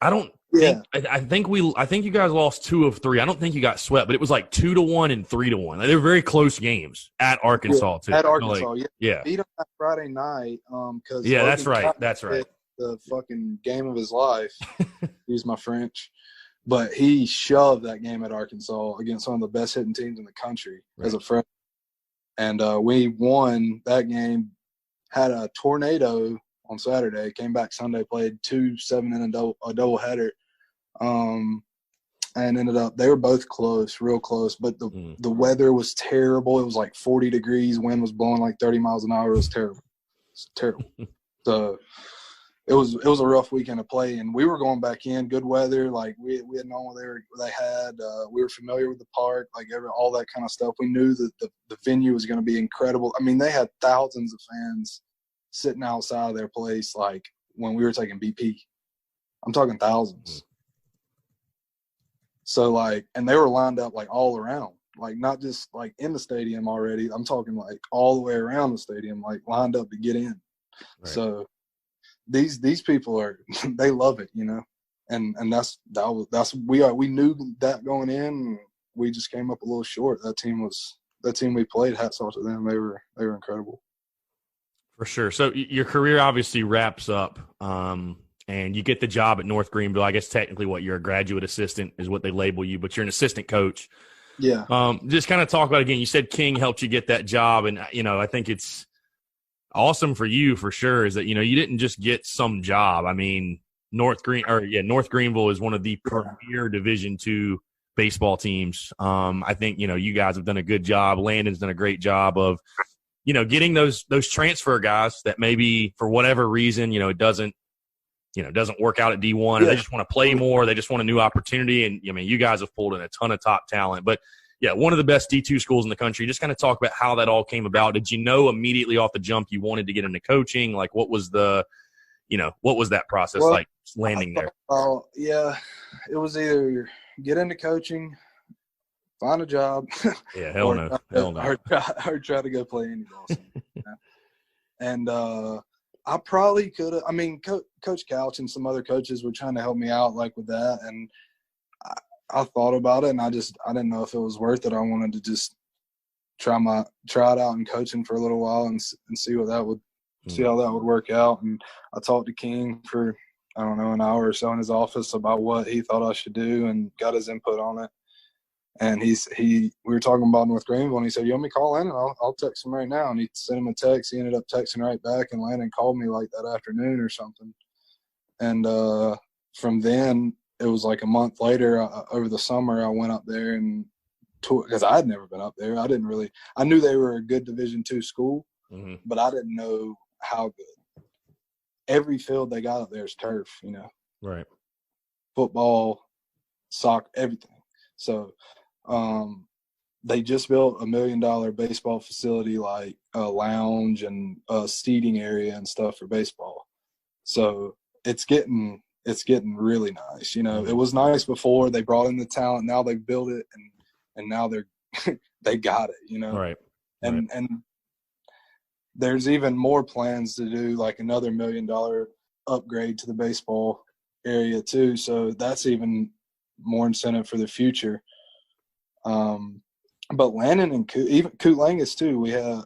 I don't Yeah. I think you guys lost 2 of 3. I don't think you got swept, but it was like 2-1 and 3-1. They were very close games at Arkansas too. At So, Arkansas, like, yeah. Beat him that Friday night. Because yeah, Logan that's right. Chapman That's right. hit the fucking game of his life. Use my French, but he shoved that game at Arkansas against one of the best hitting teams in the country as a freshman. And we won that game. Had a tornado on Saturday. Came back Sunday, played 2 7-inning a double header. And ended up they were both close, real close, but the weather was terrible. It was like 40 degrees, wind was blowing like 30 miles an hour. It was terrible. So it was a rough weekend to play, and we were going back in good weather. Like we had known what they had. We were familiar with the park, like all that kind of stuff. We knew that the venue was going to be incredible. I mean, they had thousands of fans sitting outside of their place, like when we were taking BP. I'm talking thousands. So, like, and they were lined up, like, all around. Like, not just, like, in the stadium already. I'm talking, like, all the way around the stadium, like, lined up to get in. Right. So, these people are – they love it, you know. And we knew that going in. And we just came up a little short. That team we played, hats off to them. They were incredible. For sure. So, your career obviously wraps up and you get the job at North Greenville. I guess technically you're a graduate assistant is what they label you, but you're an assistant coach. Yeah. Just kind of talk about, again, you said King helped you get that job. And, you know, I think it's awesome for you for sure is that, you know, you didn't just get some job. I mean, North Greenville is one of the premier Division II baseball teams. I think, you know, you guys have done a good job. Landon's done a great job of, you know, getting those transfer guys that maybe for whatever reason, you know, it doesn't work out at D1 or they just want to play more. They just want a new opportunity. And, I mean, you guys have pulled in a ton of top talent. But, yeah, one of the best D2 schools in the country. Just kind of talk about how that all came about. Did you know immediately off the jump you wanted to get into coaching? Like, what was that process like landing there? Oh, yeah. It was either get into coaching, find a job. Yeah, hell no. Or try to go play any ball. You know? And I probably could have – I mean, Coach Couch and some other coaches were trying to help me out, like, with that. And I thought about it, and I didn't know if it was worth it. I wanted to just try it out in coaching for a little while and see what that would see how that would work out. And I talked to King for, I don't know, an hour or so in his office about what he thought I should do and got his input on it. And we were talking about North Greenville, and he said, "You want me to call in?" And I'll text him right now. And he sent him a text. He ended up texting right back, and Landon called me like that afternoon or something. And from then, it was like a month later, over the summer, I went up there and because I had never been up there. I knew they were a good Division II school, but I didn't know how good. Every field they got up there is turf, you know. Right. Football, soccer, everything. So they just built $1 million baseball facility, like a lounge and a seating area and stuff for baseball. So it's getting really nice. You know, it was nice before they brought in the talent. Now they've built it and now they got it, you know? Right. And there's even more plans to do like another $1 million upgrade to the baseball area too. So that's even more incentive for the future. But Landon and even Coot Langus too. We have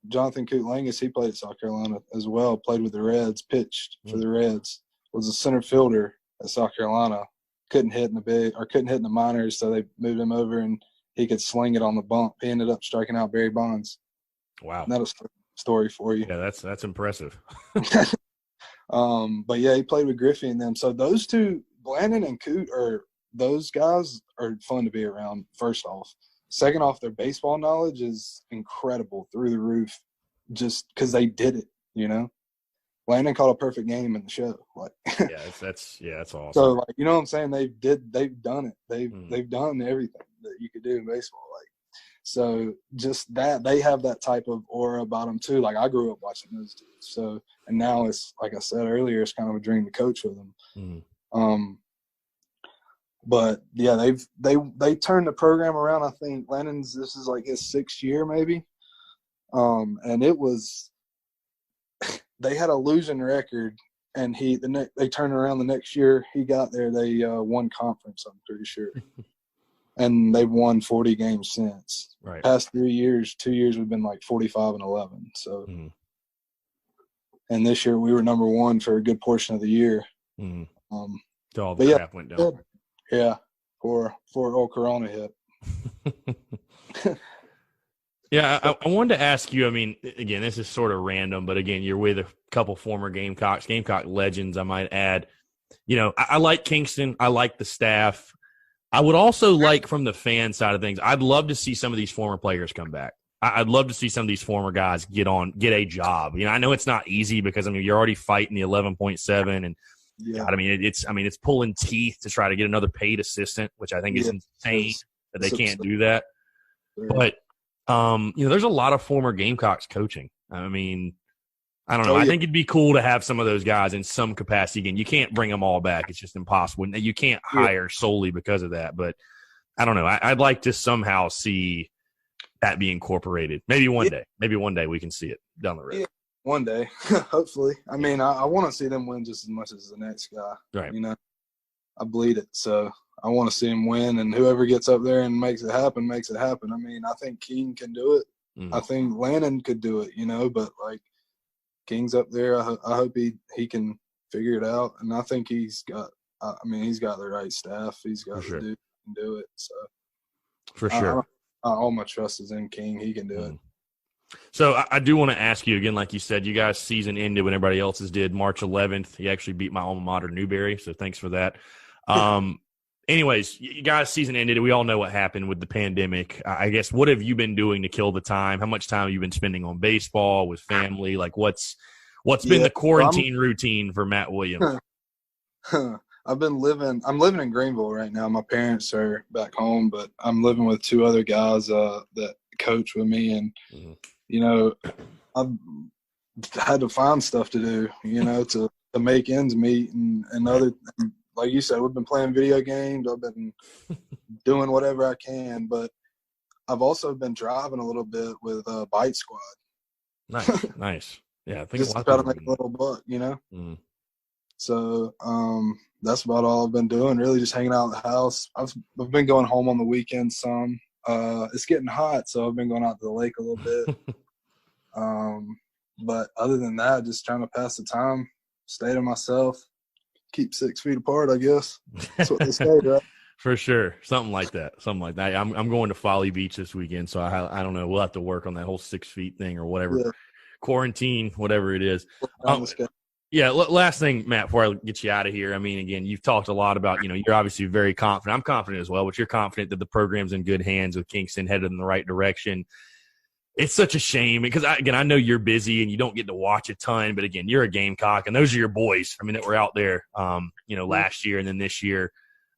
Jonathan Coot Langus. He played at South Carolina as well. Played with the Reds. Pitched for the Reds. Was a center fielder at South Carolina. Couldn't hit in the minors, so they moved him over, and he could sling it on the bump. He ended up striking out Barry Bonds. Wow, that was a story for you. Yeah, that's impressive. But yeah, he played with Griffey and them. So those two, Landon and Coot, those guys are fun to be around. First off, second off, their baseball knowledge is incredible, through the roof, just because they did it. You know, Landon caught a perfect game in the show. Like, that's awesome. So, like, you know what I'm saying? They've done it. They've done everything that you could do in baseball. Like, so just that, they have that type of aura about them too. Like, I grew up watching those two. So, and now it's, like I said earlier, it's kind of a dream to coach with them. But yeah, they turned the program around. I think this is like his 6th year maybe. And it was, they had a losing record and they turned around the next year he got there. They won conference, I'm pretty sure, and they've won 40 games since. Right. Past 2 years we've been like 45-11. So, and this year we were number one for a good portion of the year. So all the crap went down. Yeah, for old Corona hit. Yeah, I wanted to ask you, I mean, again, this is sort of random, but again, you're with a couple former Gamecock legends, I might add. You know, I like Kingston. I like the staff. I would also like, from the fan side of things, I'd love to see some of these former players come back. I'd love to see some of these former guys get a job. You know, I know it's not easy because, I mean, you're already fighting the 11.7 and God, I mean, it's pulling teeth to try to get another paid assistant, which I think is insane that they can't do that. But you know, there's a lot of former Gamecocks coaching. I mean, I don't know. I think it'd be cool to have some of those guys in some capacity. Again, you can't bring them all back. It's just impossible. You can't hire solely because of that. But I don't know. I'd like to somehow see that be incorporated. Maybe one day. Maybe one day we can see it down the road. Yeah, one day, hopefully. I mean, I want to see them win just as much as the next guy. Right. You know, I bleed it. So I want to see him win, and whoever gets up there and makes it happen, makes it happen. I mean, I think King can do it. I think Lannon could do it, you know, but like King's up there. I hope he can figure it out. And I think he's got the right staff. He's got to do it. So for sure. All my trust is in King. He can do it. So I do want to ask you again, like you said, you guys' season ended when everybody else's did, March 11th. You actually beat my alma mater, Newberry, so thanks for that. Anyways, you guys' season ended. We all know what happened with the pandemic. I guess, what have you been doing to kill the time? How much time have you been spending on baseball, with family? Like, what's been the quarantine routine for Matt Williams? I'm living in Greenville right now. My parents are back home, but I'm living with two other guys that coach with me, and you know, I've had to find stuff to do, you know, to make ends meet, and other, like you said, we've been playing video games. I've been doing whatever I can, but I've also been driving a little bit with Bite Squad. Nice. Yeah, I think just try to make a little buck, you know. So that's about all I've been doing. Really, just hanging out at the house. I've been going home on the weekends some. It's getting hot, so I've been going out to the lake a little bit. But other than that, just trying to pass the time, stay to myself, keep 6 feet apart, I guess. That's what they say, right? For sure. Something like that. I'm going to Folly Beach this weekend, so I don't know. We'll have to work on that whole 6 feet thing or whatever. Yeah. Quarantine, whatever it is. Yeah, last thing, Matt, before I get you out of here. I mean, again, you've talked a lot about, you know, you're obviously very confident. I'm confident as well, but you're confident that the program's in good hands with Kingston, headed in the right direction. It's such a shame because, I know you're busy and you don't get to watch a ton, but again, you're a Gamecock, and those are your boys. I mean, that were out there, you know, last year and then this year.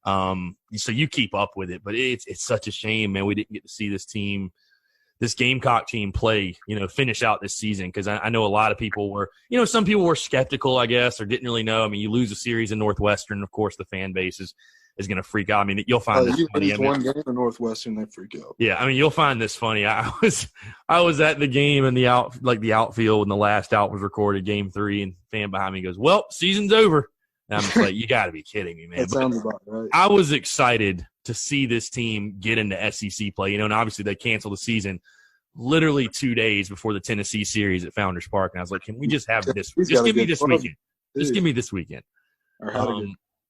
So you keep up with it, but it's such a shame, man. We didn't get to see this Gamecock team play, you know, finish out this season, because I know a lot of people were, you know, some people were skeptical, I guess, or didn't really know. I mean, you lose a series in Northwestern, of course, the fan base is going to freak out. I mean, you'll find this funny. One game in Northwestern, they freak out. Yeah, I mean, you'll find this funny. I was at the game in the outfield when the last out was recorded, Game 3, and fan behind me goes, "Well, season's over." And I'm just like, you got to be kidding me, man. That sounds about right. I was excited to see this team get into SEC play, you know, and obviously they canceled the season literally 2 days before the Tennessee series at Founders Park, and I was like, can we just have this? Just give me this weekend. Just give me this weekend.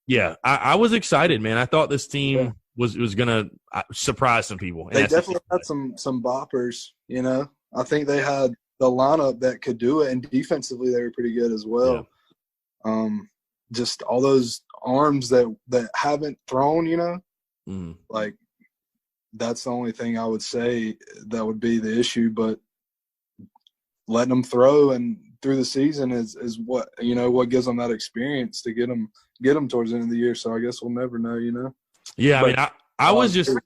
Yeah, I was excited, man. I thought this team was going to surprise some people. They definitely had some boppers, you know. I think they had the lineup that could do it, and defensively they were pretty good as well. Yeah. Just all those arms that haven't thrown, you know, like that's the only thing I would say that would be the issue. But letting them throw and through the season is what, you know, what gives them that experience to get them towards the end of the year. So I guess we'll never know, you know. Yeah, but, I mean,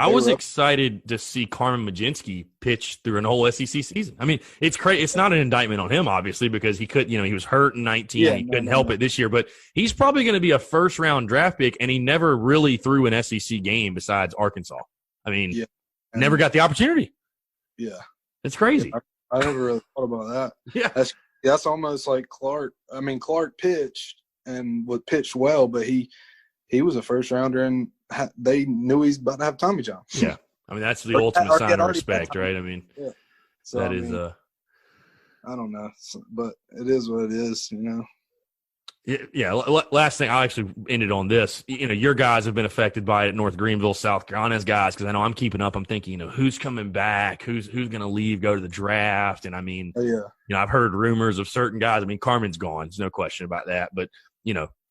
I was excited to see Carmen Majinski pitch through an whole SEC season. I mean, it's crazy. It's not an indictment on him, obviously, because he could, you know, he was hurt in 19. Yeah, he couldn't help it this year, but he's probably going to be a first-round draft pick, and he never really threw an SEC game besides Arkansas. I mean, never got the opportunity. Yeah. It's crazy. I never really thought about that. Yeah. That's almost like Clark. I mean, Clark pitched and would pitch well, but he was a first rounder, and they knew he's about to have Tommy John. Yeah, I mean that's the Or ultimate had sign of already had respect, Tommy right? I mean, Yeah. So that I is mean, I don't know, but it is what it is, you know. Yeah. Last thing, I actually ended on this. Your guys have been affected by it at North Greenville, South Carolina's guys, because I know I'm keeping up. I'm thinking, who's coming back? Who's going to leave, go to the draft? And I mean, I've heard rumors of certain guys. I mean, Carmen's gone. There's no question about that. But,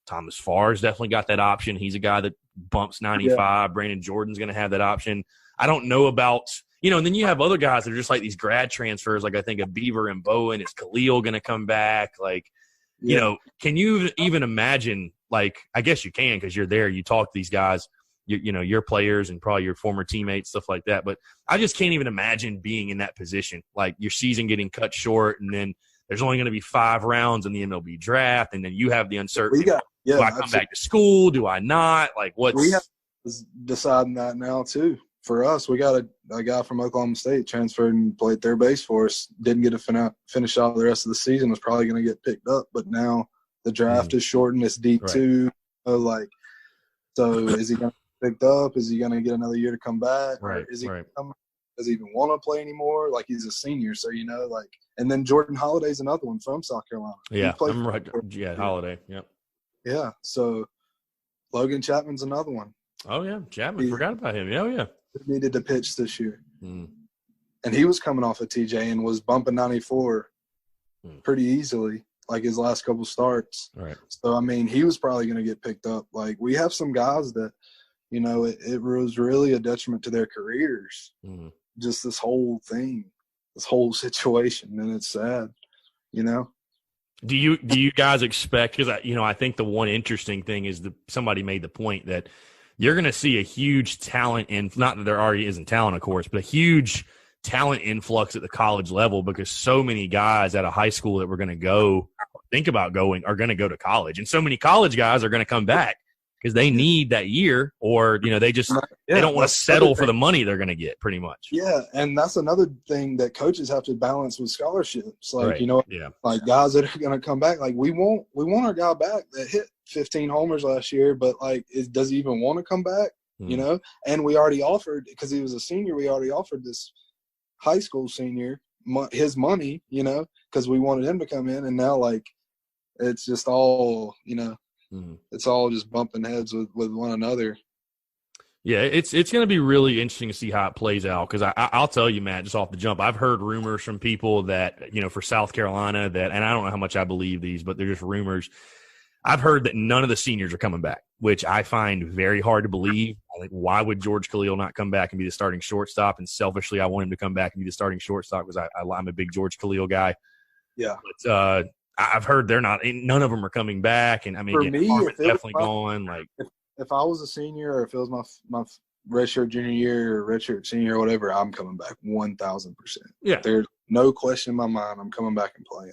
Thomas Farr's definitely got that option. He's a guy that bumps 95. Yeah. Brandon Jordan's going to have that option. I don't know about – and then you have other guys that are just like these grad transfers. Like I think of Beaver and Bowen. Is Khalil going to come back? Like, can you even imagine, like, I guess you can because you're there. You talk to these guys, your players and probably your former teammates, stuff like that. But I just can't even imagine being in that position, like your season getting cut short and then there's only going to be 5 rounds in the MLB draft. And then you have the uncertainty. Do I come back to school? Do I not? Like, what's – We have deciding that now, too. For us, we got a guy from Oklahoma State transferred and played third base for us. Didn't get to finish out the rest of the season. Was probably going to get picked up, but now the draft is shortened. It's D2. Right. So is he going to get picked up? Is he going to get another year to come back? Right. Or is he does he even want to play anymore? Like he's a senior, so and then Jordan Holiday's another one from South Carolina. Yeah, I'm right. Yeah, Holiday. Yep. Yeah. So Logan Chapman's another one. Oh yeah, Chapman. Forgot about him. Oh yeah. Needed to pitch this year. And he was coming off of TJ and was bumping 94 pretty easily, like his last couple starts. Right. So, I mean, he was probably going to get picked up. Like, we have some guys that, it was really a detriment to their careers. Just this whole thing, this whole situation, and it's sad, Do you guys expect – because, I think the one interesting thing is somebody made the point that – you're going to see a huge talent not that there already isn't talent, of course, but a huge talent influx at the college level because so many guys out of high school that were going to go or think about going are going to go to college. And so many college guys are going to come back because they need that year or, they don't want to settle for the money they're going to get pretty much. Yeah, and that's another thing that coaches have to balance with scholarships. Like, right. Like guys that are going to come back. Like we want our guy back that hit 15 homers last year, but like, does he even want to come back? And we already offered, because he was a senior, we already offered this high school senior his money, because we wanted him to come in. And now, like, it's just all, it's all just bumping heads with one another. Yeah, it's going to be really interesting to see how it plays out because I'll tell you, Matt, just off the jump, I've heard rumors from people that, for South Carolina that, and I don't know how much I believe these, but they're just rumors. I've heard that none of the seniors are coming back, which I find very hard to believe. Like, why would George Khalil not come back and be the starting shortstop? And selfishly, I want him to come back and be the starting shortstop because I'm a big George Khalil guy. Yeah. But I've heard none of them are coming back. And I mean, for me, definitely going. Like, if I was a senior or if it was my redshirt junior year or redshirt senior or whatever, I'm coming back 1,000%. Yeah. There's no question in my mind I'm coming back and playing.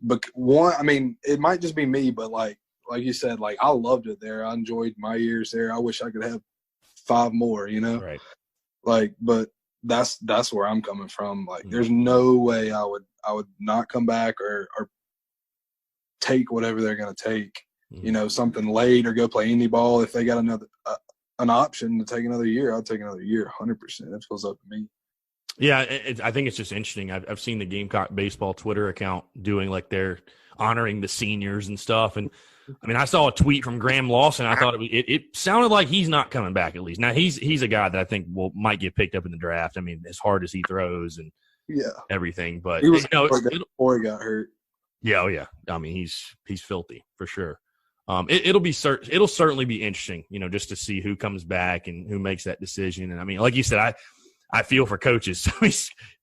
But it might just be me, but like you said, like I loved it there. I enjoyed my years there. I wish I could have 5 more, Right. Like, but that's where I'm coming from. Like, there's no way I would not come back or take whatever they're gonna take. Something late or go play indie ball. If they got an option to take another year, I'll take another year, 100%. It feels up to me. Yeah, I think it's just interesting. I've seen the Gamecock baseball Twitter account doing like they're honoring the seniors and stuff. And I mean, I saw a tweet from Graham Lawson. I thought it sounded like he's not coming back at least. Now he's a guy that I think might get picked up in the draft. I mean, as hard as he throws and everything, but he was before he got hurt. Yeah, oh yeah. I mean, he's filthy for sure. It'll certainly be interesting, just to see who comes back and who makes that decision. And I mean, like you said, I feel for coaches.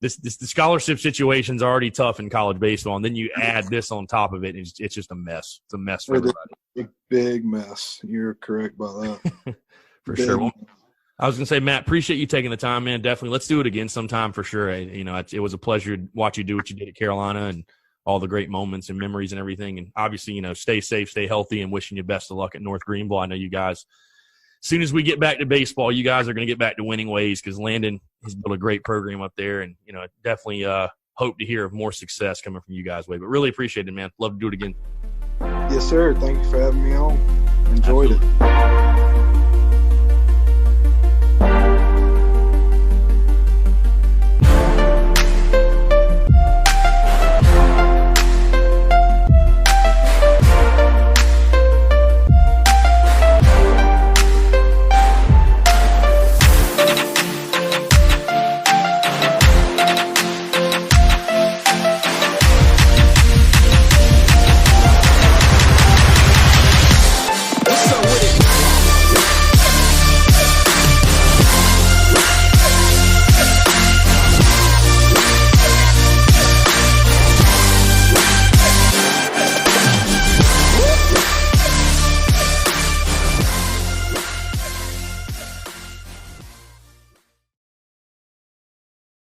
The scholarship situation's already tough in college baseball, and then you add this on top of it, and it's just a mess. It's a mess for everybody. A big mess. You're correct about that. For sure. Well, I was going to say, Matt, appreciate you taking the time, man. Definitely. Let's do it again sometime for sure. It was a pleasure to watch you do what you did at Carolina and all the great moments and memories and everything. And obviously, stay safe, stay healthy, and wishing you best of luck at North Greenville. I know you guys – as soon as we get back to baseball, you guys are going to get back to winning ways because Landon has built a great program up there, and definitely hope to hear of more success coming from you guys' way. But really appreciate it, man. Love to do it again. Yes, sir. Thank you for having me on. Enjoyed Absolutely. it.